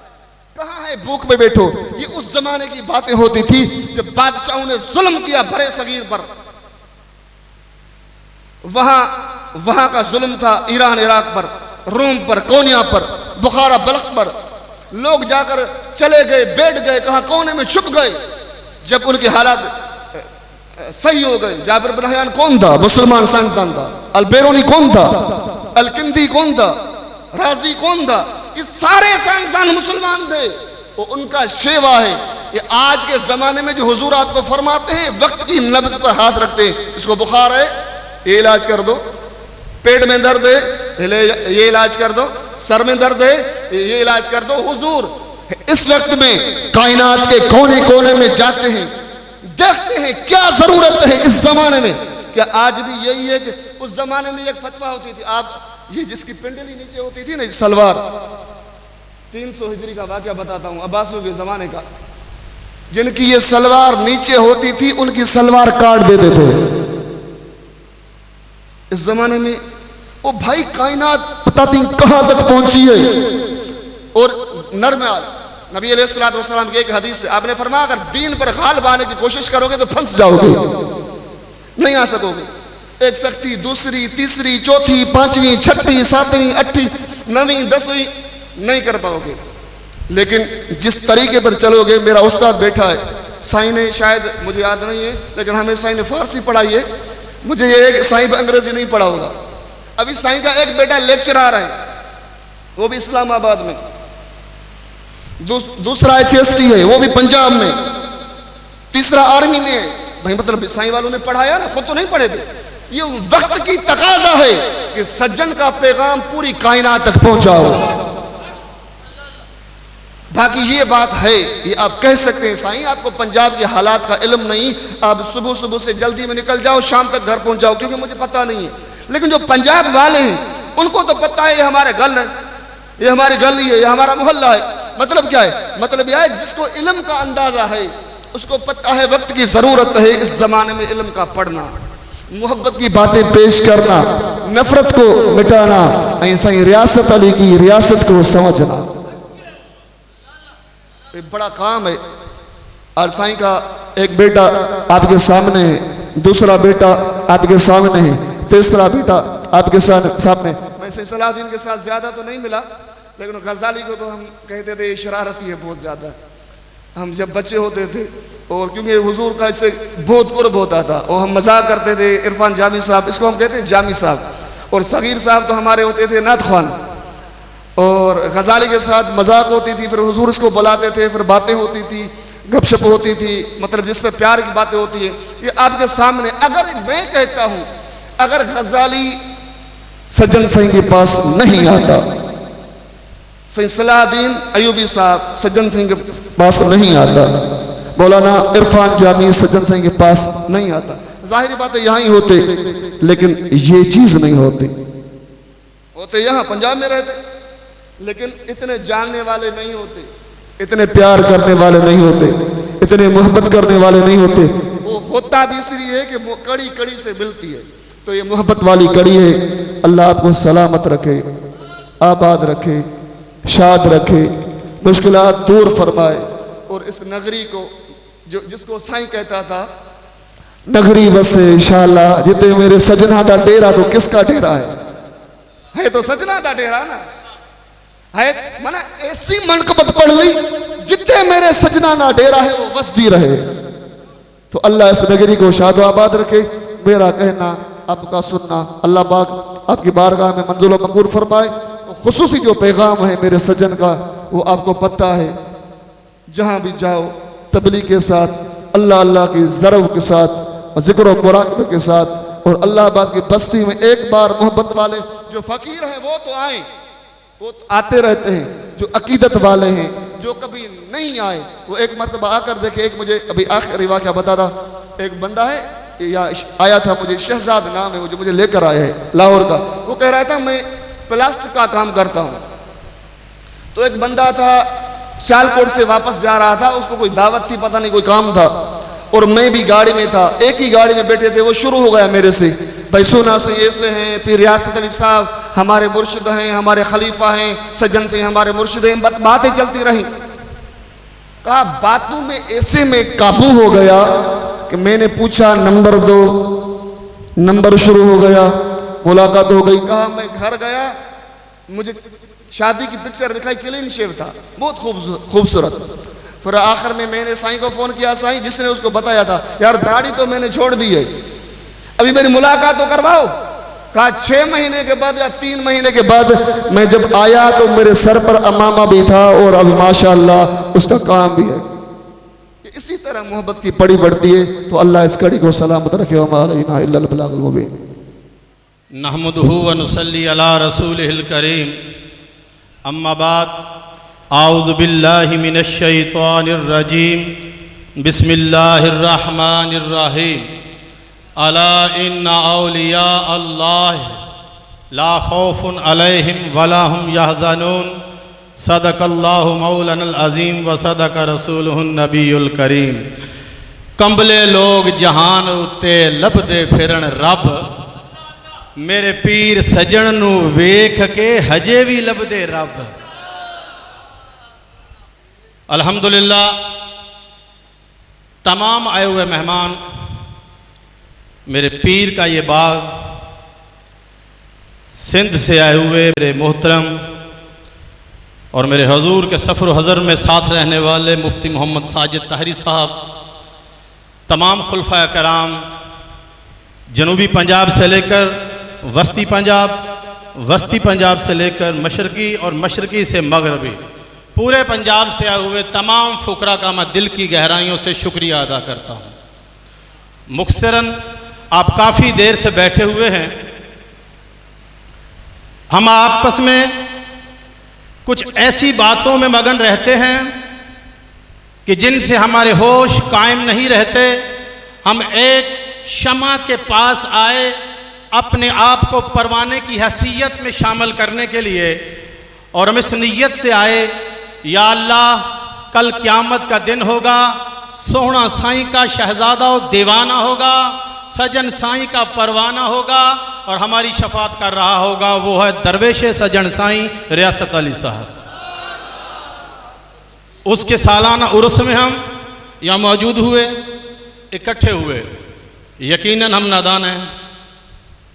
S8: कहाँ है भूख में बैठो? ये उस जमाने की बातें होती थी जब बादशाहों ने जुल्म किया बड़े सगीर पर। वहां का जुल्म था ईरान इराक पर, रोम पर, कोनिया पर, बुखारा बल्ख पर। लोग जाकर चले गए, बैठ गए, कहाँ कोने में छुप गए। जब उनके हालात सही हो गए, जाबिर बिन हयान कौन था? मुसलमान साइंसदान था। अलबेरूनी कौन था? अलकिंदी कौन था? राजी कौन था? ये सारे साइंसदान मुसलमान थे। वो उनका शेवा है। ये आज के जमाने में जो हुजूर आपको फरमाते हैं, वक्त की नब्ज पर हाथ रखते हैं, इसको बुखार है ये इलाज कर दो, पेट में दर्द है ये इलाज कर दो, सर में दर्द है ये इलाज कर दो। हुजूर इस वक्त में कायनात के कोने कोने में जाते हैं, देखते हैं क्या जरूरत है इस जमाने में। क्या आज भी यही है कि उस जमाने में एक फतवा होती थी? आप ये जिसकी पिंडली नीचे होती थी ना सलवार, 300 हिजरी का वाकया बताता हूँ, अब्बासियों के जमाने का। जिनकी ये सलवार नीचे होती थी उनकी सलवार काट देते थे। इस जमाने में ओ भाई कायनात पता नहीं कहां तक पहुंची है। और नरमाल नबी अलैहिस्सलातु वस्सलाम की एक हदीस है, आपने फरमाया अगर दीन पर गालिब आने की कोशिश करोगे तो फंस जाओगे, नहीं आ सकोगे। एक सख्ती, दूसरी, तीसरी, चौथी, पांचवी, छठी, सातवीं, आठवीं, नवीं, 10वीं नहीं कर पाओगे। लेकिन जिस तरीके पर चलोगे, मेरा उस्ताद बैठा है, साईं ने, शायद मुझे याद नहीं है, लेकिन हमें साईं ने फारसी पढ़ाई है, मुझे ये है कि साईं अंग्रेजी नहीं पढ़ा होगा। अभी साईं का एक बेटा लेक्चरर है, वो भी इस्लामाबाद में, दूसरा HST है, वो भी पंजाब में, तीसरा आर्मी में है। भाई मतलब साईं वालों ने पढ़ाया ना, खुद तो नहीं पढ़े थे। ये वक्त की तकाजा है कि सज्जन का पैगाम पूरी कायनात तक पहुंचाओ। बाकी ये बात है, ये आप कह सकते हैं साईं आपको पंजाब के हालात का इल्म नहीं, आप सुबह सुबह से जल्दी में निकल जाओ, शाम तक घर पहुंच जाओ, क्योंकि मुझे पता नहीं है। लेकिन जो पंजाब वाले हैं उनको तो पता है ये हमारे गल है, ये हमारी गली है, ये हमारा मोहल्ला है। मतलब क्या है? मतलब यह है जिसको इल्म का अंदाजा है, उसको पता है वक्त की ज़रूरत है इस ज़माने में इल्म का पढ़ना, मोहब्बत की
S7: बातें पेश करना, नफरत को मिटाना, ऐसा ही रियासत अली की रियासत को समझना,
S8: ये बड़ा काम है। और साईं का
S7: एक बेटा आपके सामने है, दूसरा बेटा आपके सामने है, तीसरा बेटा आपके सामने।
S8: मैं सलाहुद्दीन के साथ ज़्यादा तो नहीं मिला, लेकिन गजाली को तो हम कहते थे शरारती है बहुत ज़्यादा। हम जब बच्चे होते थे और क्योंकि हुजूर का इससे बहुत कुर्ब होता था और हम मजाक करते थे, इरफान जामी साहब, इसको हम कहते हैं जामी साहब, और सगीर साहब तो हमारे होते थे नात खान, और गजाली के साथ मजाक होती थी, फिर हुजूर इसको बुलाते थे, फिर बातें होती थी, गपशप होती थी, मतलब जिससे प्यार की बातें होती है। ये आपके सामने अगर मैं कहता हूँ, अगर गजाली
S7: सज्जन सिंह के पास नहीं आता,
S8: सैयद सलाहुद्दीन अयूबी साहब सज्जन सिंह के
S7: पास नहीं आता, मौलाना इरफान जामी सज्जन सिंह के पास नहीं आता,
S8: जाहिर बात है यहाँ ही होते,
S7: लेकिन ये चीज नहीं होती।
S8: होते यहाँ पंजाब में रहते, लेकिन इतने जानने वाले नहीं होते,
S7: इतने प्यार करने वाले नहीं होते, इतने मोहब्बत करने वाले नहीं होते।
S8: वो होता भी इसलिए है कि वो कड़ी कड़ी से मिलती है।
S7: तो ये मोहब्बत वाली कड़ी है। अल्लाह आपको सलामत रखे, आबाद रखे, शाद रखे, मुश्किलात दूर फरमाए।
S8: और इस नगरी को जो जिसको साईं कहता था
S7: नगरी बसे इंशाअल्लाह, जिते मेरे सजना का डेरा, तो किसका डेरा
S8: है तो सजना का डेरा ना है, माना ऐसी मनकबत पढ़ ली,
S7: जितने मेरे सजना ना डेरा है वो वसदी रहे। तो अल्लाह इस नगरी को शाद आबाद रखे। मेरा कहना, आपका सुनना, अल्लाह पाक आपकी बारगाह में मंजूर व मकबूल फरमाए। तो खुसूसी जो पैगाम है मेरे सज्जन का, वो आपको पता है, जहाँ भी जाओ तबलीग के साथ, अल्लाह अल्लाह की ज़रब के साथ, जिक्र व मुराक़बे के साथ, और अल्लाह बात की बस्ती में एक बार मोहब्बत वाले
S8: जो फ़कीर हैं वो तो आए,
S7: वो तो आते रहते हैं। जो अकीदत वाले हैं,
S8: जो कभी नहीं आए
S7: वो एक मरतबा आकर देखे। एक मुझे अभी आखिरी वाक़या बता था, एक बंदा है या आया था, मुझे शहजाद नाम है, वो जो मुझे लेकर आया है लाहौर का।
S8: वो कह रहा था मैं प्लास्टिक का काम करता हूँ। तो एक बंदा था सियालकोट से वापस जा रहा था, उसको कोई दावत थी, पता नहीं कोई काम था, और मैं भी गाड़ी में था, एक ही गाड़ी में बैठे थे। वो शुरू हो गया मेरे से, भाई सोना से ऐसे हैं, फिर रियासत अली साहब हमारे मुर्शिद हैं, हमारे खलीफा हैं, सज्जन से हमारे मुर्शिद हैं, बातें चलती रही। कहा बातों में ऐसे में
S7: काबू हो गया कि मैंने पूछा नंबर दो, नंबर शुरू हो गया, मुलाकात हो गई।
S8: कहा मैं घर गया, मुझे शादी की पिक्चर दिखाई, क्लीन शेव था, बहुत खूबसूरत। फिर आखिर में मैंने साईं को फ़ोन किया, साईं जिसने उसको बताया था, यार दाढ़ी तो मैंने छोड़ दी है, अभी मेरी मुलाकात तो करवाओ। कहा 6 महीने के बाद या 3 महीने के बाद
S7: मैं जब आया तो मेरे सर पर अमामा भी था, और अभी माशाअल्लाह उसका काम भी है।
S8: इसी तरह मोहब्बत
S7: की पड़ी बढ़ती है। तो अल्लाह इस कड़ी को सलामत रखे। वमा इल्लल बलागुल मुबीन।
S9: नहमदुहु व नुसल्ली अला रसूलिहिल करीम, अम्मा बाद, आऊज़ु बिल्लाहि मिनश शैतानिर रजीम, बिस्मिल्लाहिर रहमानिर रहीम। अला इन्ना औलिया अल्लाह ला खौफुन अलैहिम वला हुम यहज़नून। सदक़ल्लाहु मौलानल अज़ीम व सदक़ रसूलुहुन नबीयुल करीम। कंबले लोग जहान उत्ते लभदे फिरन रब, मेरे पीर सजन नू वेख के हजे भी लभदे रब। अल्हम्दुलिल्लाह, तमाम आए हुए मेहमान, मेरे पीर का ये बाग, सिंध से आए हुए मेरे मोहतरम और मेरे हजूर के सफ़र हज़र में साथ रहने वाले मुफ्ती मोहम्मद साजिद ताहरी साहब, तमाम खुलफा कराम, जनूबी पंजाब से लेकर वस्ती पंजाब, वस्ती पंजाब से लेकर मशरक़ी और मशरक़ी से मगरबी, पूरे पंजाब से आए हुए तमाम फ़ुकरा का मैं दिल की गहराइयों से शुक्रिया अदा करता हूँ। मुख्तरन आप काफ़ी देर से बैठे हुए हैं, हम आपस में कुछ ऐसी बातों में मगन रहते हैं कि जिनसे हमारे होश कायम नहीं रहते। हम एक शमा के पास आए अपने आप को परवाने की हैसियत में शामिल करने के लिए, और हम इस नीयत से आए, या अल्लाह कल क़यामत का दिन होगा, सोहना साईं का शहजादा और दीवाना होगा, सजन साईं का परवाना होगा और हमारी शफात कर रहा होगा, वो है दरवेश सजन साईं रियासत अली साहब। उसके सालाना उर्स में हम यहाँ मौजूद हुए, इकट्ठे हुए। यकीनन हम नादान हैं,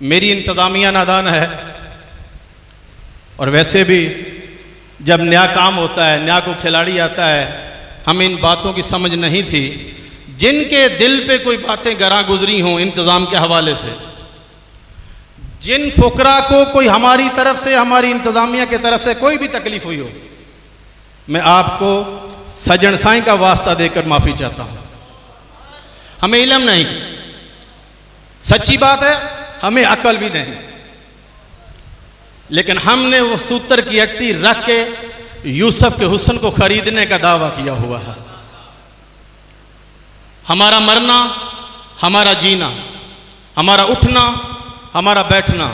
S9: मेरी इंतज़ामिया नादान है, और वैसे भी जब नया काम होता है, नया को खिलाड़ी आता है, हमें इन बातों की समझ नहीं थी। जिनके दिल पे कोई बातें गरा गुजरी हों इंतज़ाम के हवाले से, जिन फुकरा को कोई हमारी तरफ से, हमारी इंतज़ामिया की तरफ से कोई भी तकलीफ़ हुई हो, मैं आपको सजन साईं का वास्ता देकर माफ़ी चाहता हूँ। हमें इल्म नहीं, सच्ची बात है, हमें अकल भी नहीं, लेकिन हमने वो सूत्र की अट्टी रख के यूसुफ के हुस्न को खरीदने का दावा किया हुआ है। हमारा मरना, हमारा जीना, हमारा उठना, हमारा बैठना,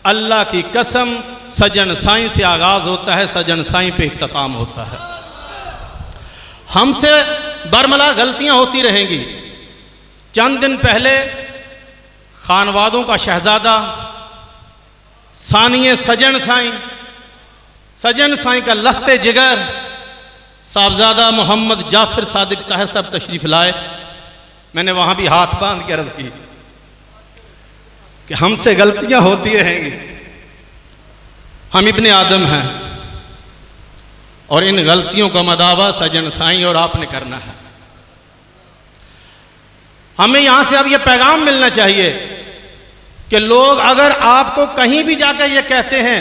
S9: अल्लाह की कसम सजन साईं से आगाज होता है, सजन साईं पे इख्तिताम होता है। हमसे बरमला गलतियां होती रहेंगी। चंद दिन पहले खानवादों का शहजादा सानिए सजन साईं का लख्ते जिगर साहबजादा मोहम्मद जाफर सादिक ताहिर साहब तशरीफ लाए। मैंने वहाँ भी हाथ बांध के अर्ज़ की कि हमसे गलतियाँ होती रहेंगी, हम इब्ने आदम हैं और इन गलतियों का मदावा सजन साईं और आपने करना है। हमें यहाँ से अब ये पैगाम मिलना चाहिए कि लोग अगर आपको कहीं भी जाकर ये कहते हैं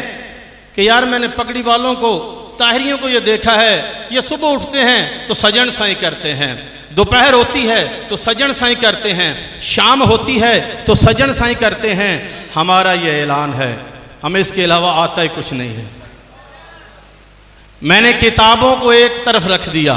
S9: कि यार मैंने पगड़ी वालों को, ताहरियों को ये देखा है, ये सुबह उठते हैं तो सजन साईं करते हैं, दोपहर होती है तो सजन साईं करते हैं, शाम होती है तो सजन साईं करते हैं, हमारा ये ऐलान है, हमें इसके अलावा आता ही कुछ नहीं है। मैंने किताबों को एक तरफ रख दिया,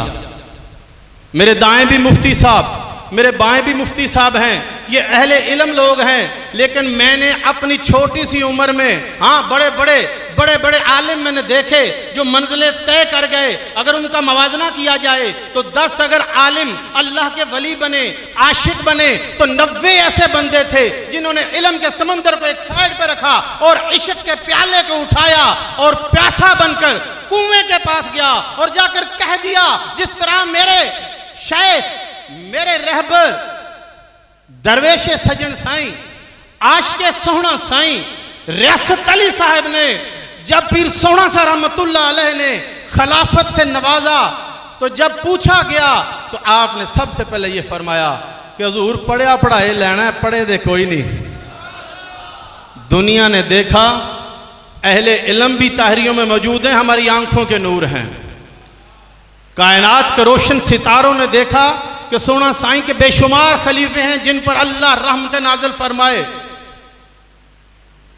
S9: मेरे दाएं भी मुफ्ती साहब, मेरे बाएं भी मुफ्ती साहब हैं, ये अहले इल्म लोग हैं, लेकिन मैंने अपनी छोटी सी उम्र में बड़े बड़े आलिम मैंने देखे जो मंजिलें तय कर गए। अगर उनका मवाजना किया जाए तो 10 अगर आलिम अल्लाह के वली बने, आशिक बने, तो 90 ऐसे बंदे थे जिन्होंने इल्म के समंदर को एक साइड पर रखा और इश्क के प्याले को उठाया और प्यासा बनकर कुएं के पास गया और जाकर कह दिया, जिस तरह मेरे शेख, मेरे रहबर दरवेश सजन साईं, आशिक़े सोहना साईं रियासत अली साहब ने जब पीर सोहना सा रहमतुल्लाह अलैह ने खिलाफत से नवाजा, तो जब पूछा गया तो आपने सबसे पहले ये फरमाया कि हुजूर पढ़िया पढ़ाए लेना है, पढ़े दे कोई नहीं। दुनिया ने देखा, अहले इल्म भी ताहरियों में मौजूद हैं, हमारी आंखों के नूर हैं। कायनात के रोशन सितारों ने देखा कि सोहना साईं के बेशुमार खलीफे हैं जिन पर अल्लाह रहमत नाज़िल फरमाए,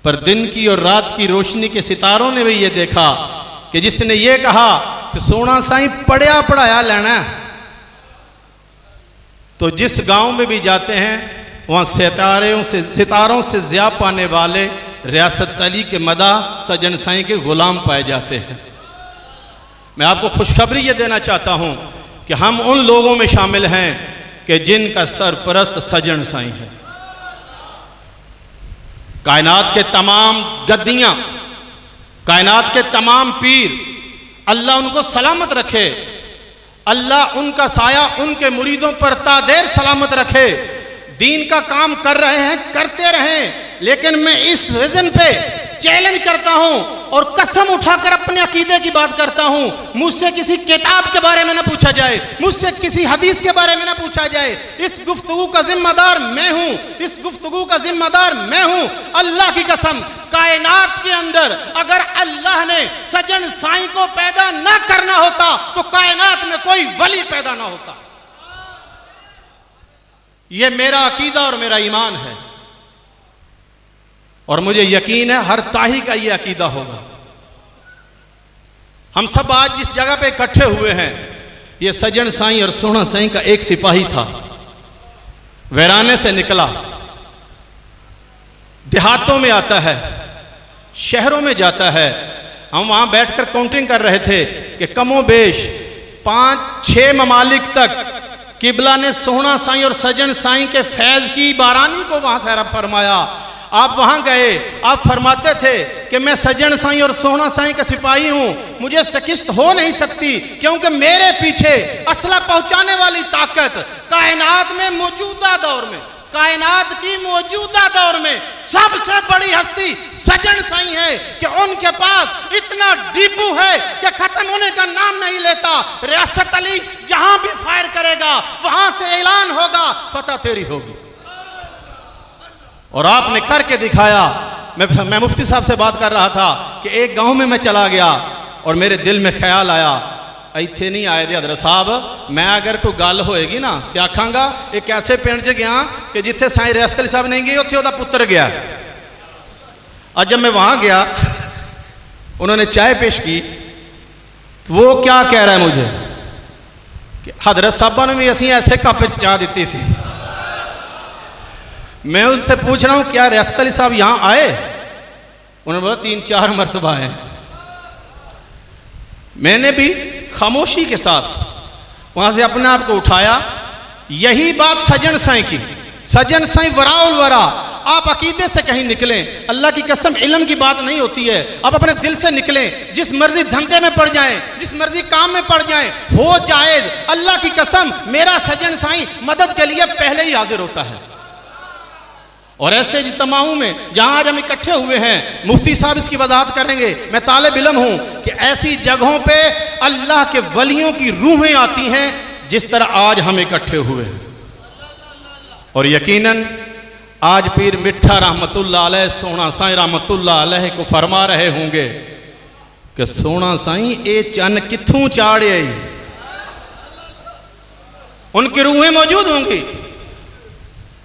S9: पर दिन की और रात की रोशनी के सितारों ने भी ये देखा कि जिसने ये कहा कि सोहना साईं पढ़िया पढ़ाया लेना, तो जिस गांव में भी जाते हैं वहाँ सितारों से ज़िया पाने वाले रियासत अली के मदा सजन साईं के गुलाम पाए जाते हैं। मैं आपको खुशखबरी ये देना चाहता हूँ कि हम उन लोगों में शामिल हैं कि जिनका सरपरस्त सजन साईं है। कायनात के तमाम गद्दियाँ, कायनात के तमाम पीर, अल्लाह उनको सलामत रखे, अल्लाह उनका साया उनके मुरीदों पर तादेर सलामत रखे। दीन का काम कर रहे हैं, करते रहें, लेकिन मैं इस विजन पे चैलेंज करता हूं और कसम उठाकर अपने अकीदे की बात करता हूं। मुझसे किसी किताब के बारे में ना पूछा जाए, मुझसे किसी हदीस के बारे में ना पूछा जाए। इस गुफ्तगू का जिम्मेदार मैं हूं, इस गुफ्तगू का जिम्मेदार मैं हूं। अल्लाह की कसम, कायनात के अंदर अगर अल्लाह ने सजन साईं को पैदा ना करना होता तो कायनात में कोई वली पैदा ना होता। यह मेरा अकीदा और मेरा ईमान है, और मुझे यकीन है हर ताही का ये अकीदा होगा। हम सब आज जिस जगह पे इकट्ठे हुए हैं, ये सजन साईं और सोहना साईं का एक सिपाही था, वैराने से निकला, देहातों में आता है, शहरों में जाता है। हम वहां बैठकर काउंटिंग कर रहे थे कि कमोबेश 5-6 ममालिक तक किबला ने सोहना साईं और सजन साईं के फैज़ की बारानी को वहाँ से रब फरमाया। आप वहाँ गए, आप फरमाते थे कि मैं सजन साईं और सोहना साईं का सिपाही हूँ, मुझे शिकस्त हो नहीं सकती, क्योंकि मेरे पीछे असला पहुँचाने वाली ताकत कायनात में मौजूदा दौर में, कायनात की मौजूदा दौर में सबसे बड़ी हस्ती सजन साईं है कि उनके पास इतना डिपू है कि खत्म होने का नाम नहीं लेता। रियासत अली जहां भी फायर करेगा वहां से ऐलान होगा फतह तेरी होगी। और आपने करके दिखाया। मैं मुफ्ती साहब से बात कर रहा था कि एक गांव में मैं चला गया और मेरे दिल में ख्याल आया, इतने नहीं आए थे हजरत साहब, मैं अगर कोई गल होएगी ना तो आखांगा एक ऐसे पिंड च गया कि जिथे साईं रियासत अली साहब नहीं गए उत्थे उहदा पुत्र गया। आज जब मैं वहाँ गया उन्होंने चाय पेश की तो वो क्या कह रहा है मुझे कि हजरत साहबा ने भी असी ऐसे कप चाह दी सी। मैं उनसे पूछ रहा हूँ क्या रियासत अली साहब यहाँ आए? उन्होंने बोला 3-4 मरतबा आए। मैंने भी खामोशी के साथ वहाँ से अपने आप को उठाया। यही बात सजन साईं की, सजन साईं वराउल वरा। आप अकीदे से कहीं निकलें, अल्लाह की कसम इल्म की बात नहीं होती है, आप अपने दिल से निकलें, जिस मर्जी धंधे में पड़ जाएं, जिस मर्जी काम में पड़ जाएं, हो जायज, अल्लाह की कसम मेरा सजन साईं मदद के लिए पहले ही हाजिर होता है। और ऐसे इज्तिमाओं में जहां आज हम इकट्ठे हुए हैं, मुफ्ती साहब इसकी वजाहत करेंगे, मैं तालिब इल्म हूं कि ऐसी जगहों पे अल्लाह के वलियों की रूहें आती हैं जिस तरह आज हम इकट्ठे हुए हैं। और यकीनन आज पीर मिठा रहमतुल्लाह अलैह सोहना साईं रहमतुल्लाह अलैह को फरमा रहे होंगे कि सोहना साईं ए चन कित्थों चाड़े, उनकी रूहें मौजूद होंगी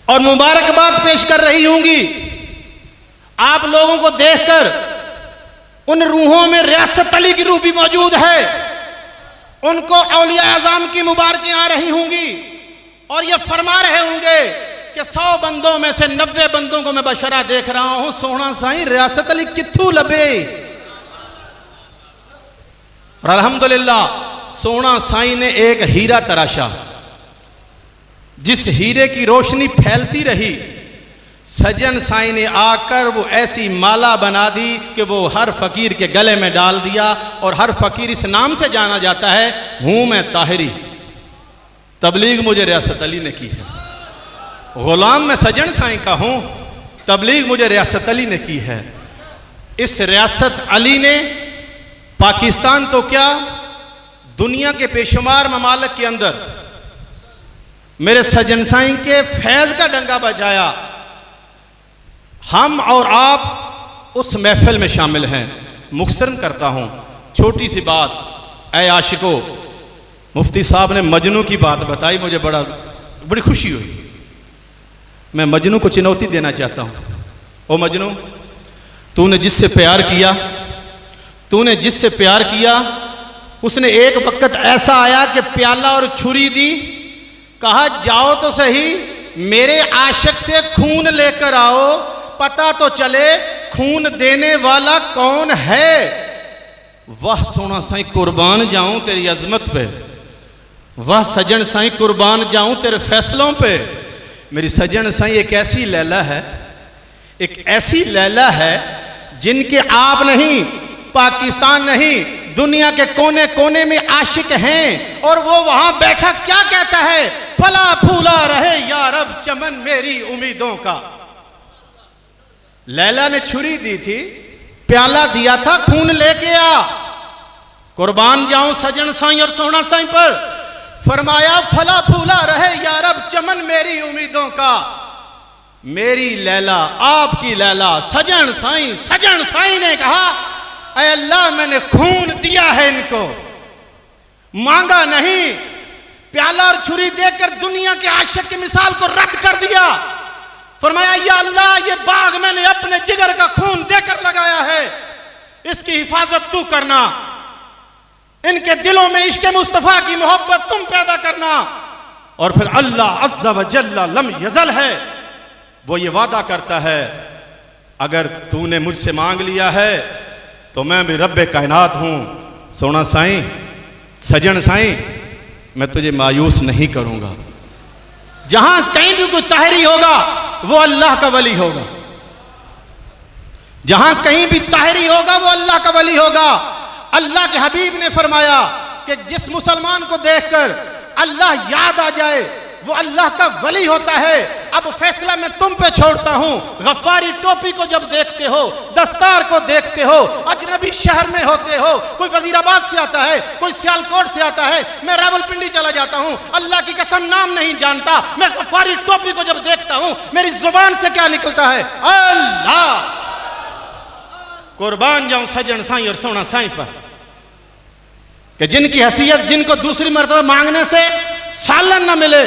S9: और मुबारकबाद पेश कर रही होंगी। आप लोगों को देखकर उन रूहों में रियासत अली की रूह भी मौजूद है, उनको औलिया आज़म की मुबारकें आ रही होंगी और ये फरमा रहे होंगे कि 100 बंदों में से 90 बंदों को मैं बशरा देख रहा हूं, सोहना साईं रियासत अली कित्थू लबे। और अल्हम्दुलिल्लाह सोहना साईं ने एक हीरा तराशा, जिस हीरे की रोशनी फैलती रही, सजन साईं ने आकर वो ऐसी माला बना दी कि वो हर फकीर के गले में डाल दिया और हर फकीर इस नाम से जाना जाता है, हूं मैं ताहिरी, तबलीग मुझे रियासत अली ने की है। गुलाम मैं सजन साईं का हूं, तबलीग मुझे रियासत अली ने की है। इस रियासत अली ने पाकिस्तान तो क्या दुनिया के बेशुमार ममालिक के अंदर मेरे सजन साईं के फैज़ का डंगा बजाया। हम और आप उस महफिल में शामिल हैं। मुख्तरन करता हूँ छोटी सी बात, ऐ आशिको, मुफ्ती साहब ने मजनू की बात बताई, मुझे बड़ी खुशी हुई। मैं मजनू को चुनौती देना चाहता हूँ। ओ मजनू, तूने जिससे प्यार किया, तूने जिससे प्यार किया, उसने एक वक्त ऐसा आया कि प्याला और छुरी दी, कहा जाओ तो सही मेरे आशिक से खून लेकर आओ, पता तो चले खून देने वाला कौन है। वाह सोहना साईं कुर्बान जाऊं तेरी अजमत पे, वाह सजन साईं कुर्बान जाऊं तेरे फैसलों पे। मेरी सजन साईं एक ऐसी लैला है, एक ऐसी लैला है जिनके आप नहीं, पाकिस्तान नहीं, दुनिया के कोने कोने में आशिक हैं। और वो वहां बैठा क्या कहता है, फला फूला रहे या रब चमन मेरी उम्मीदों का। लैला ने छुरी दी थी, प्याला दिया था, खून लेके आ, कुर्बान जाऊं सजन साईं और सोहना साईं पर। फरमाया फला फूला रहे या रब चमन मेरी उम्मीदों का। मेरी लैला, आपकी लैला सजन साईं ने कहा, ऐ अल्लाह मैंने खून दिया है इनको, मांगा नहीं। प्याला और छुरी देकर दुनिया के आशिक की मिसाल को रद्द कर दिया। फरमाया या अल्लाह ये बाग मैंने अपने जिगर का खून देकर लगाया है, इसकी हिफाजत तू करना, इनके दिलों में इश्क मुस्तफ़ा की मोहब्बत तुम पैदा करना। और फिर अल्लाह अज़्ज़ा व जल्ला लम यज़ल है, वो ये वादा करता है अगर तूने मुझसे मांग लिया है तो मैं भी रब्बे कायनात हूँ। सोहना साईं, सजन साईं, मैं तुझे मायूस नहीं करूँगा। जहां कहीं भी कोई ताहरी होगा वो अल्लाह का वली होगा। जहां कहीं भी ताहरी होगा वो अल्लाह का वली होगा। अल्लाह के हबीब ने फरमाया कि जिस मुसलमान को देखकर अल्लाह याद आ जाए वो अल्लाह का वली होता है। अब फैसला मैं तुम पे छोड़ता हूं। गफ्फारी टोपी को जब देखते हो, दस्तार को देखते हो, अजनबी शहर में होते हो, कोई वजीराबाद से आता है, कोई सियालकोट से आता है, मैं रावलपिंडी चला जाता हूं, अल्लाह की कसम नाम नहीं जानता, मैं गफ्फारी टोपी को जब देखता हूं मेरी जुबान से क्या निकलता है? अल्लाह। कुर्बान जाऊं सजन साईं और सोना साईं पर कि जिनकी हैसियत, जिनको दूसरी मर्तबा मांगने से सालन न मिले,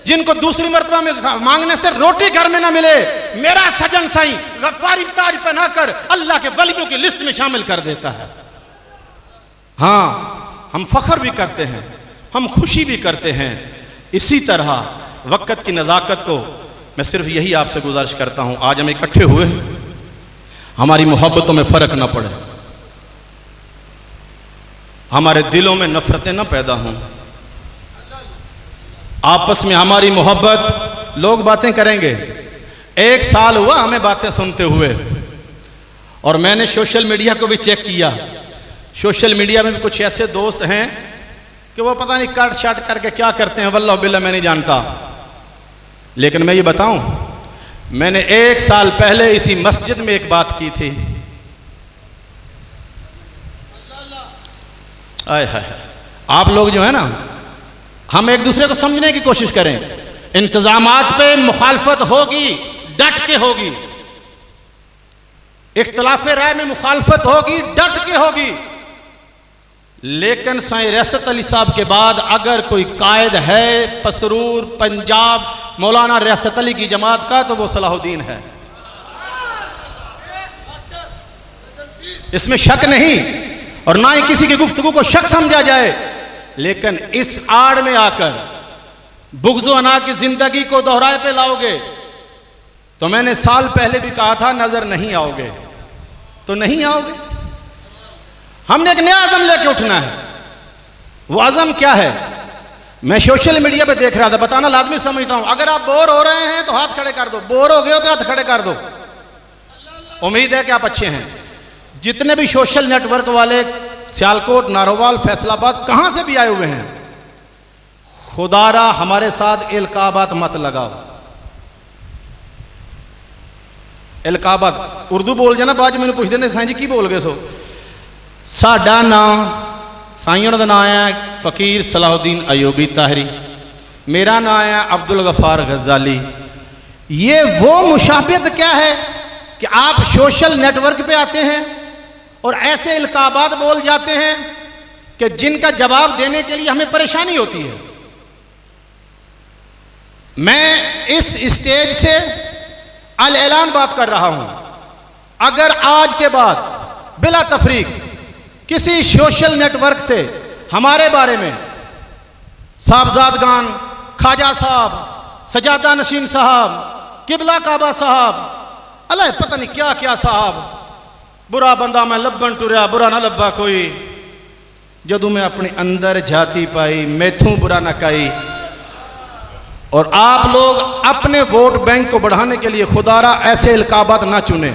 S9: जिनको दूसरी मर्तबा में मांगने से रोटी घर में न मिले, मेरा सजन साईं गफ्फारी ताज पहनाकर अल्लाह के वलियों की लिस्ट में शामिल कर देता है। हाँ, हम फख्र भी करते हैं, हम खुशी भी करते हैं। इसी तरह वक़्त की नज़ाकत को मैं सिर्फ यही आपसे गुजारिश करता हूँ, आज हम इकट्ठे हुए हैं, हमारी मोहब्बतों में फ़र्क ना पड़े, हमारे दिलों में नफ़रतें ना पैदा हों, आपस में हमारी मोहब्बत। लोग बातें करेंगे, 1 साल हुआ हमें बातें सुनते हुए, और मैंने सोशल मीडिया को भी चेक किया। सोशल मीडिया में भी कुछ ऐसे दोस्त हैं कि वो पता नहीं कट शट करके क्या करते हैं, वल्लाह बिल्लाह मैं नहीं जानता। लेकिन मैं ये बताऊं, मैंने 1 साल पहले इसी मस्जिद में एक बात की थी। आय हाय, आप लोग जो है ना, हम एक दूसरे को समझने की कोशिश करें। इंतजामात पे मुखालफत होगी, डट के होगी, इख्तिलाफ राय में मुखालफत होगी, डट के होगी, लेकिन साईं रियासत अली साहब के बाद अगर कोई कायद है पसरूर पंजाब मौलाना रियासत अली की जमात का, तो वो सलाहुद्दीन है, इसमें शक नहीं, और ना ही किसी की गुफ्तगू को शक समझा जाए। लेकिन इस आड़ में आकर बुग़्ज़ अना की जिंदगी को दोहराए पे लाओगे तो मैंने साल पहले भी कहा था, नजर नहीं आओगे तो नहीं आओगे। हमने एक नया अज़म लेके उठना है। वो अज़म क्या है? मैं सोशल मीडिया पे देख रहा था, बताना लाजमी समझता हूं। अगर आप बोर हो रहे हैं तो हाथ खड़े कर दो, बोर हो गए हो तो हाथ खड़े कर दो। उम्मीद है कि आप अच्छे हैं। जितने भी सोशल नेटवर्क वाले सियालकोट, नारोवाल, फैसलाबाद कहां से भी आए हुए हैं, खुदारा हमारे साथ इल्काबात मत लगाओ। इल्काबात उर्दू बोल जाना, बाद मैंने पूछते हैं साईं जी की बोल गए सो। साडा नाम साईं का नाम है फ़कीर सलाहुद्दीन अयूबी ताहरी, मेरा नाम है अब्दुल गफ़ार गज़ाली। ये वो मुशाबियत क्या है कि आप सोशल नेटवर्क पे आते हैं और ऐसे इल्काबात बोल जाते हैं कि जिनका जवाब देने के लिए हमें परेशानी होती है। मैं इस स्टेज से अल ऐलान बात कर रहा हूं, अगर आज के बाद बिला तफरीक किसी सोशल नेटवर्क से हमारे बारे में साहबजादगान, ख्वाजा साहब, सजादा नशीन साहब, किबला काबा साहब, अल्लाह पता नहीं क्या क्या साहब, बुरा बंदा मैं लब्बन टुरया बुरा ना लब्बा कोई, जदू मैं अपने अंदर जाती पाई मैथू बुरा ना काई। और आप लोग अपने वोट बैंक को बढ़ाने के लिए खुदारा ऐसे इल्काबात ना चुने।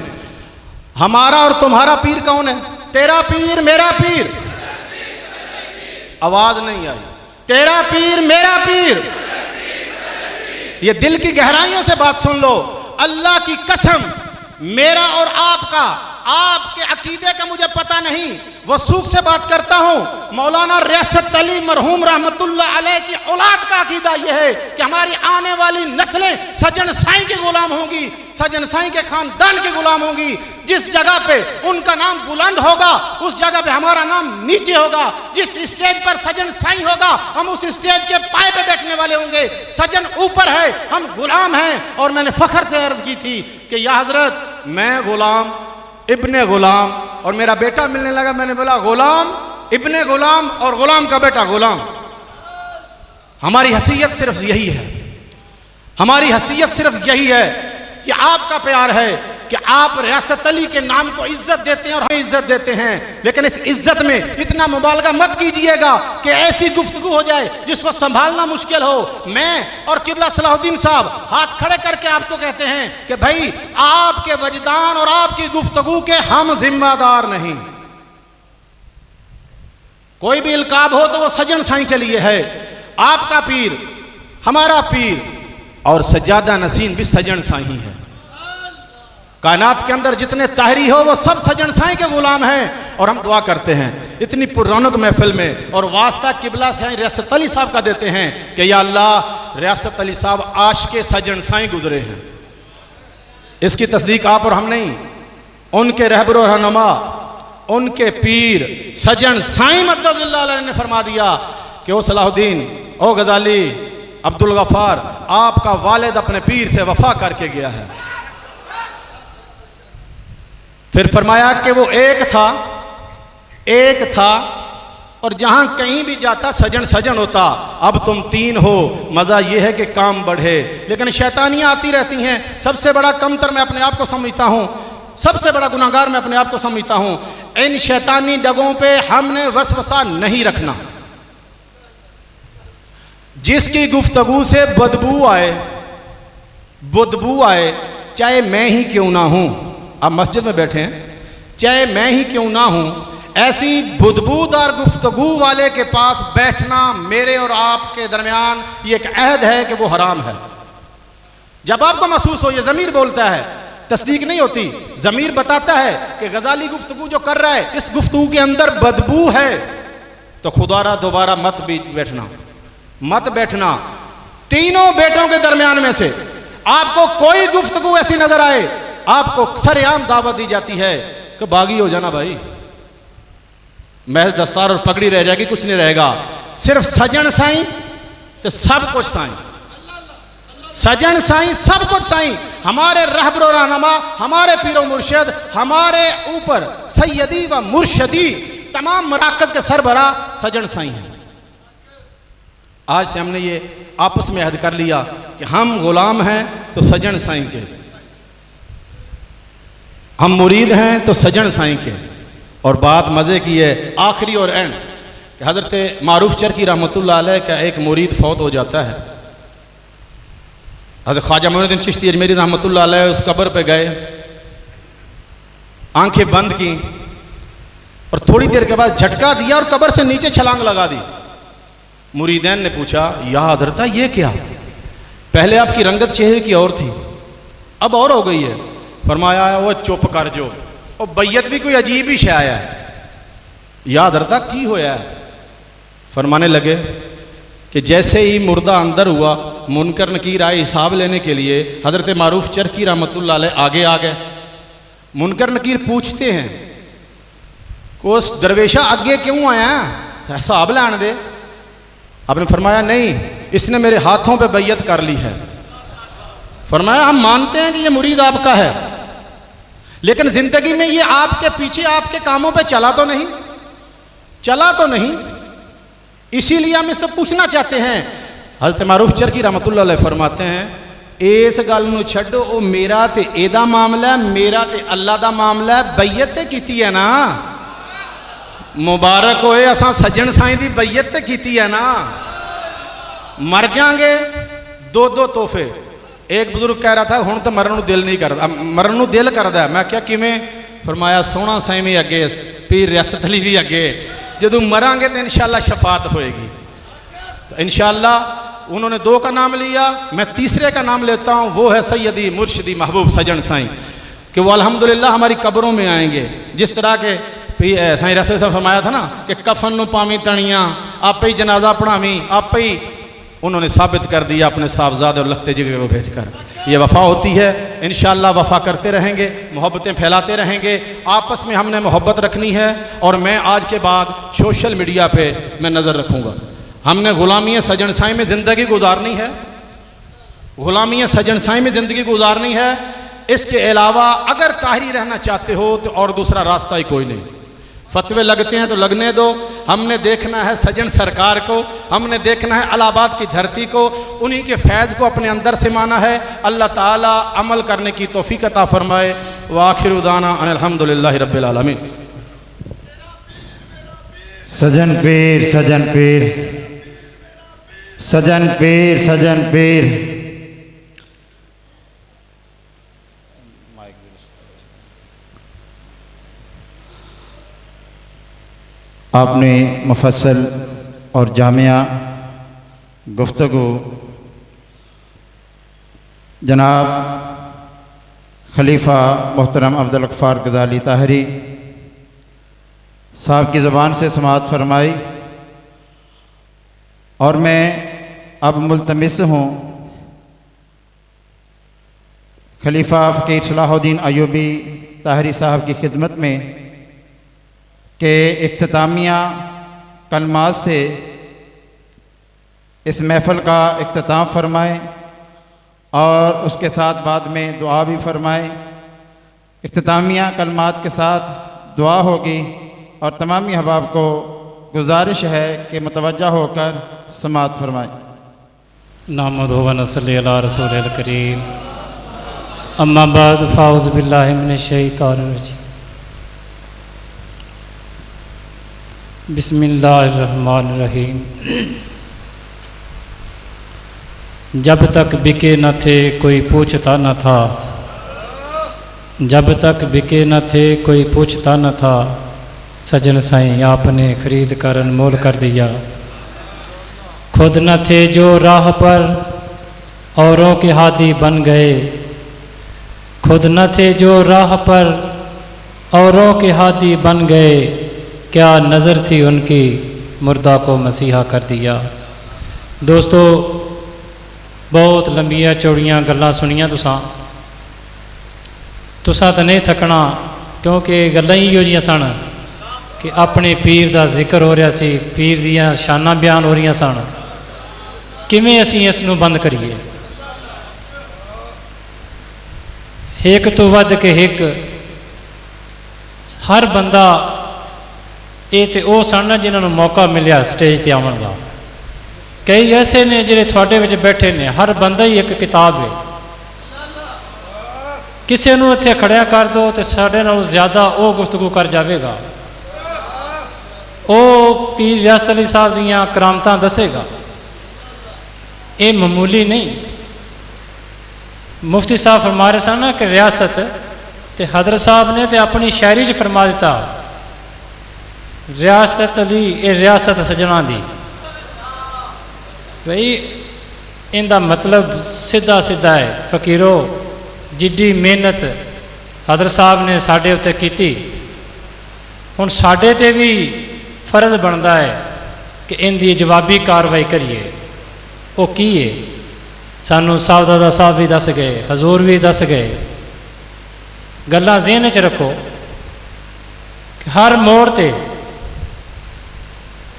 S9: हमारा और तुम्हारा पीर कौन है? तेरा पीर मेरा पीर। आवाज नहीं आई। तेरा पीर मेरा पीर। ये दिल की गहराइयों से बात सुन लो। अल्लाह की कसम, मेरा और आपका, आपके अकीदे का मुझे पता नहीं, वसूख से बात करता हूं। मौलाना रियासत अली मरहूम रहमतुल्लाह अलैह की औलाद का अकीदा यह है कि हमारी आने वाली नस्लें सजन साईं के गुलाम होंगी, सजन साईं के खानदान के गुलाम होंगी। जिस जगह पे उनका नाम बुलंद होगा उस जगह पे हमारा नाम नीचे होगा। जिस स्टेज पर सजन साईं होगा हम उस स्टेज के पाए पे बैठने वाले होंगे। सजन ऊपर है, हम गुलाम हैं। और मैंने फख्र से अर्ज की थी कि या हजरत, मैं गुलाम इब्ने गुलाम, और मेरा बेटा मिलने लगा, मैंने बोला गुलाम इब्ने गुलाम और गुलाम का बेटा गुलाम। हमारी हैसियत सिर्फ यही है, हमारी हैसियत सिर्फ यही है कि आपका प्यार है कि आप रियासत अली के नाम को इज्जत देते हैं और हमें इज्जत देते हैं, लेकिन इस इज्जत में इतना मुबालगा मत कीजिएगा कि ऐसी गुफ्तगू हो जाए जिसको संभालना मुश्किल हो। मैं और किबला सलाहुद्दीन साहब हाथ खड़े करके आपको कहते हैं कि भाई आपके वजदान और आपकी गुफ्तगू के हम जिम्मेदार नहीं। कोई भी इल्काब हो तो वो सजन साईं के लिए है। आपका पीर, हमारा पीर और सज्जादा नसीन भी सजन साईं ही है। कायनात के अंदर जितने ताहरी हो वो सब सजन साईं के गुलाम हैं। और हम दुआ करते हैं इतनी पुररौनक महफिल में और वास्ता किबला साईं रियासत अली साहब का देते हैं कि या अल्लाह रियासत अली साहब आशिक़े सजन साईं गुजरे हैं। इसकी तस्दीक आप और हम नहीं, उनके रहबर और रहनुमा, उनके पीर सजन साईं मद्दजुल्लाह अलैह ने फरमा दिया कि ओ सलाहुद्दीन, ओ गजाली, अब्दुल गफ्फार, आपका वालिद अपने पीर से वफा करके गया है। फिर फरमाया कि वो एक था और जहां कहीं भी जाता सजन सजन होता। अब तुम तीन हो, मजा यह है कि काम बढ़े, लेकिन शैतानियां आती रहती हैं। सबसे बड़ा कमतर मैं अपने आप को समझता हूं, सबसे बड़ा गुनाहगार मैं अपने आप को समझता हूं। इन शैतानी डगों पे हमने वसवसा नहीं रखना। जिसकी गुफ्तगू से बदबू आए, चाहे मैं ही क्यों ना हूं, आप मस्जिद में बैठे हैं, चाहे मैं ही क्यों ना हूं, ऐसी बदबूदार गुफ्तगू वाले के पास बैठना मेरे और आपके दरमियान ये एक अहद है कि वो हराम है। जब आपको महसूस हो, ये ज़मीर बोलता है, तस्दीक नहीं होती, ज़मीर बताता है कि गजाली गुफ्तगू जो कर रहा है इस गुफ्तगू के अंदर बदबू है, तो खुदारा दोबारा मत बैठना। तीनों बेटों के दरमियान में से आपको कोई गुफ्तगू ऐसी नजर आए, आपको सरेआम दावत दी जाती है कि बागी हो जाना भाई, महज दस्तार और पगड़ी रह जाएगी, कुछ नहीं रहेगा। सिर्फ सजन साईं तो सब कुछ साईं, सजन साईं सब कुछ साईं। हमारे रहबर और रहनुमा, हमारे पीरो मुर्शिद, हमारे ऊपर सैयदी व मुर्शदी तमाम मराकज के सरबरा सजन साईं हैं। आज से हमने ये आपस में अहद कर लिया कि हम गुलाम हैं तो सजन साईं के, हम मुरीद हैं तो सजन साईं के। और बात मज़े की है, आखिरी और एंड, कि हज़रत मारूफ चरकी रहमतुल्लाह अलैह का एक मुरीद फौत हो जाता है। हज़रत ख्वाजा मोइनुद्दीन चिश्ती अजमेरी रहमतुल्लाह अलैह उस कब्र पे गए, आंखें बंद की और थोड़ी देर के बाद झटका दिया और कब्र से नीचे छलांग लगा दी। मुरीदैन ने पूछा, या हज़रत ये क्या, पहले आपकी रंगत चेहरे की और थी, अब और हो गई है। फरमाया वो चुप कर जो, और बैयत भी कोई अजीब ही शय है। या हज़रत की होया है? फरमाने लगे कि जैसे ही मुर्दा अंदर हुआ, मुनकर नकीर आए हिसाब लेने के लिए, हज़रत मारूफ चरकी रहमतुल्लाह अलैह आगे आ गए। मुनकर नकीर पूछते हैं कि उस दरवेशा आगे क्यों आया, हिसाब लाने दे। आपने फरमाया नहीं, इसने मेरे हाथों पे बैयत कर ली है। फरमाया हम मानते हैं कि ये मुरीद आपका है, लेकिन जिंदगी में ये आपके पीछे आपके कामों पे चला तो नहीं, इसीलिए हम इससे पूछना चाहते हैं। हज़रत मारूफ चरकी रहमतुल्लाह अलैह फरमाते हैं, इस गल नूं छड्डो, ओ मेरा ते एदा मामला है, मेरा ते अल्लाह दा मामला है। बैयत ते कीती है ना, मुबारक होए, असां सज्जन साईं दी बैयत ते कीती है ना। मर जाएंगे दो तोहफे। एक बुजुर्ग कह रहा था हुण तो मरन नूं दिल नहीं करदा, मरन नूं दिल करदा। मैं क्या किवें? फरमाया सोहना साईं भी अगे, पीर रियासत अली भी अगे, जदों मरांगे तो इंशाअल्लाह शफात होएगी। तो इंशाअल्लाह उन्होंने दो का नाम लिया, मैं तीसरे का नाम लेता हूँ, वो है सैयदी मुर्शिदी महबूब सजन साईं, कि वो अल्हम्दुलिल्लाह हमारी कब्रों में आएंगे। जिस तरह के साईं रसूल साहब फरमाया था ना कि कफन नूं पावी तणियां, आपे ही जनाजा पढ़ावी, आपे ही, उन्होंने साबित कर दिया अपने साहबजादे और लखते जिगर को भेजकर। ये वफ़ा होती है, इंशाअल्लाह वफ़ा करते रहेंगे, मोहब्बतें फैलाते रहेंगे। आपस में हमने मोहब्बत रखनी है। और मैं आज के बाद सोशल मीडिया पे मैं नज़र रखूँगा। हमने ग़ुलामी सजन साईं में ज़िंदगी गुजारनी है, ग़ुलामी सजन साईं में ज़िंदगी गुजारनी है। इसके अलावा अगर ताहरी रहना चाहते हो तो और दूसरा रास्ता ही कोई नहीं। फतवे लगते हैं तो लगने दो। हमने देखना है सजन सरकार को, हमने देखना है इलाहाबाद की धरती को, उन्हीं के फैज़ को अपने अंदर से माना है। अल्लाह ताला अमल करने की तौफीक अता फरमाए। व आखिर दाना अनिल हम्दुलिल्लाहि रब्बिल आलमीन।
S3: सजन पीर सजन पीर सजन पीर सजन पीर। आपने मुफस्सल और जामिया गुफ्तगू जनाब खलीफा मोहतरम अब्दुल गफ्फार गज़ाली ताहरी साहब की ज़बान से समाअत फरमाई, और मैं अब मुल्तमिस हूँ खलीफा फ़कीर सलाहुद्दीन अय्यूबी ताहरी साहब की खिदमत में के इख्तितामिया कलमात से इस महफ़िल का इख्तिताम फरमाएँ और उसके साथ बाद में दुआ भी फरमाएँ। इख्तितामिया कलमात के साथ दुआ होगी और तमामी अहबाब को गुजारिश है कि मुतवज्जा होकर समाअत फरमाएँ।
S5: नाहमदुहु व नसल्ली अला रसूलिल करीम, अम्मा बाद फ़ाउज़ बिल्लाहि मिनश शैतानिर रजीम। बिस्मिल्लाहिर्रहमानिर्रहीम। जब तक बिके न थे कोई पूछता न था, जब तक बिके न थे कोई पूछता न था, सजन साईं आपने खरीद कर अनमोल कर दिया। खुद न थे जो राह पर औरों के हादी बन गए, खुद न थे जो राह पर औरों के हादी बन गए, क्या नज़र थी उनकी मुर्दा को मसीहा कर दिया। दोस्तों, बहुत लंबिया चौड़ियाँ गल्लां सुनिया तुसां तो नहीं थकना, क्योंकि गल्लां ही इहो जिहियां सन कि अपने पीर का जिक्र हो रहा सी, पीर दियां शानां बयान हो रही सन। किवें असीं इस नूं बंद करिए। एक तो वध के एक हर बंदा, ये तो वो सन जिन्होंने मौका मिलिया स्टेज पर आवन का। कई ऐसे ने जिहड़े तुहाडे विच बैठे ने, हर बंदा ही एक किताब है। किसी नूं इत्थे खड़िया कर दो तो साडे नालों ज़्यादा वो गुफ्तगू कर जाएगा, वो पीर रियासत अली साहब दीयां करामतां दसेगा। ये मामूली नहीं। मुफ्ती साहब फरमा रहे सन ना कि रियासत, तो हजरत साहब ने तो अपनी शायरी च फरमा दिता, रियासत अली ये रियासत सजना दी। भाई इनका मतलब सीधा सीधा है, फकीरो जिड्डी मेहनत हजरत साहब ने साढ़े उत्ते कीती, हुण साढ़े ते भी फर्ज बनता है कि इनकी जवाबी कार्रवाई करिए। वो की है, सानू साहबजादा साहब भी दस गए, हजूर भी दस गए। गल्लां ज़हन च रखो कि हर मोड़ ते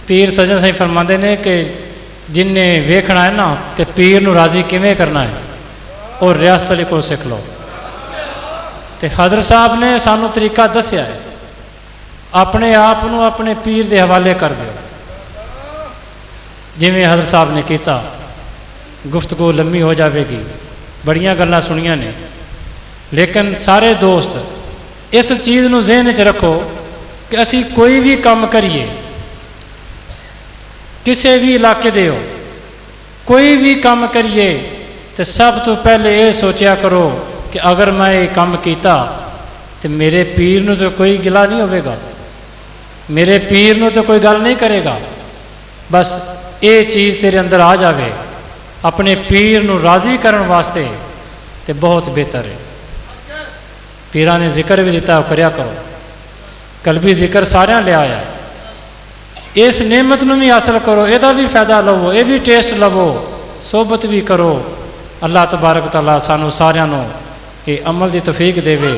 S5: पीर सजन साईं फरमाते ने कि जिन्हें वेखना है ना कि पीर नूं राज़ी किवें करना है, और रियासत अली को सीख लो। तो हजरत साहब ने सानू तरीका दसिया है, अपने आप नूं अपने पीर के हवाले कर दो, जिवें हजरत साहब ने किया। गुफ्तगू लम्मी हो जाएगी, बड़ियां गल्लां सुनिया ने, लेकिन सारे दोस्त इस चीज़ नूं ज़हन च रखो कि असी कोई भी काम करिए, किसी भी इलाके दे हो, कोई भी काम करिए तो सब तो पहले ये सोचा करो कि अगर मैं ये काम किया तो मेरे पीर नूं तो कोई गिला नहीं होगा, मेरे पीर नूं तो कोई गल नहीं करेगा। बस ये चीज़ तेरे अंदर आ जाए अपने पीर नूं राज़ी करने वास्ते, तो बहुत बेहतर है। पीरां ने जिक्र भी दिता, करया करो। कल भी जिक्र सारियां लिया आया, इस नेमत नूं भी हासिल करो, यदा भी फायदा लवो, ये भी टेस्ट लवो, सोबत भी करो। अल्लाह तबारक तआला सानू सारियां नूं ये अमल की तौफीक देवे।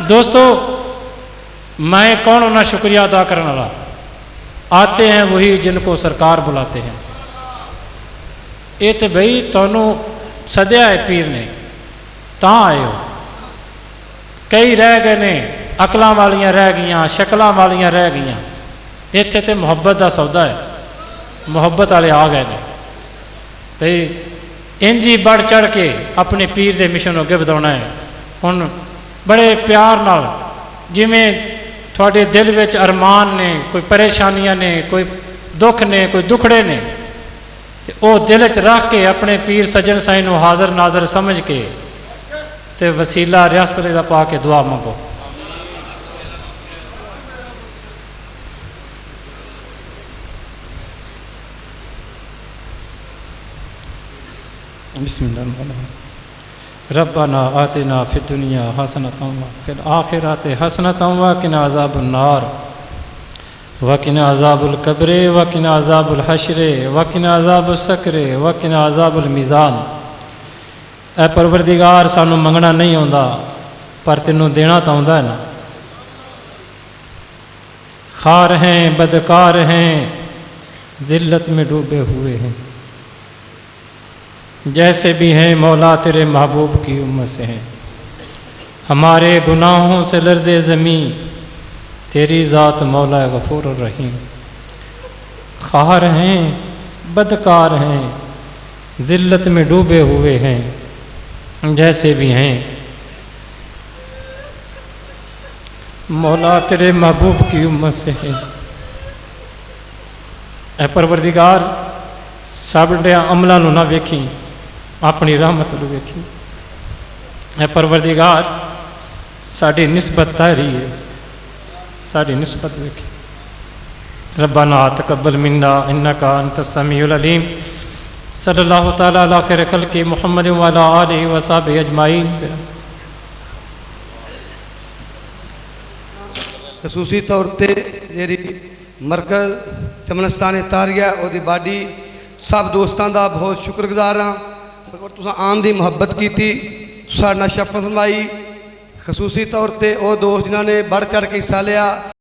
S5: दोस्तों, मैं कौन होना शुक्रिया अदा करने वाला? आते हैं वही जिनको सरकार बुलाते हैं। ये तो भाई तुहानू सद्या है पीर ने, तां आए हो। कई रह गए ने, अकलां वालियां रह गईयां, शक्लां वालियां रह गईयां। इत्थे तो मुहब्बत का सौदा है, मुहब्बत वाले आ गए ने। भाई इंज ही बढ़ चढ़ के अपने पीर के मिशन अगे बढ़ाना है। हुण बड़े प्यार नाल जिमें थोड़े दिल विच अरमान ने, कोई परेशानियां ने, कोई दुख ने, कोई दुखड़े ने, ते ओ दिल च रख के अपने पीर सज्जन साईं नूं हाज़र नाज़र समझ के ते वसीला रियासत दा पा के दुआ मंगो। बिस्मिल्लाह। रब्बना आतिना फिद दुनिया हसनतम व फिल आखिरति हसनतम व किना अज़ाबुन नार व किना अज़ाबुल कब्रे व किना अज़ाबुल हश्रे व किना अज़ाबुस सकरे व किना अज़ाबुल मीज़ान। ऐ परवरदिगार सानू मंगना नहीं आउंदा पर तेनू देना तो आउंदा है ना। खार हैं, बदकार हैं, ज़िल्लत में डूबे हुए हैं, जैसे भी हैं मौला तेरे महबूब की उम्मत से हैं। हमारे गुनाहों से लर्ज़े ज़मीं तेरी ज़ात मौला गफ़ूर रहीम। खार हैं, बदकार हैं, ज़िल्लत में डूबे हुए हैं, जैसे भी हैं मौला तेरे महबूब की उम्मत से हैं। ऐ परवरदिगार साडे अमलों नूं ना वेखी, अपनी रहमत नूं वेखी। ऐ परवरदिगार साडी निस्बत तारी है, साडी निस्बत वेखी। रब्बना तकब्बल मिन्ना इन्नका अंतस समीउल अलीम। सल्लल्लाहु तआला अला खैर खल्क़ि मुहम्मद व अला आलिहि व सहबिहि अजमाइन।
S8: खसूसी तौर पर जी मरकज़ चमनस्तान तारिया और बाडी सब दोस्तों का बहुत शुक्रगुजार हाँ। तुस आन की मुहब्बत की शपथ फरमाई। खसूसी तौर पर वो दोस्त जिन्होंने बढ़ चढ़ के हिस्सा लिया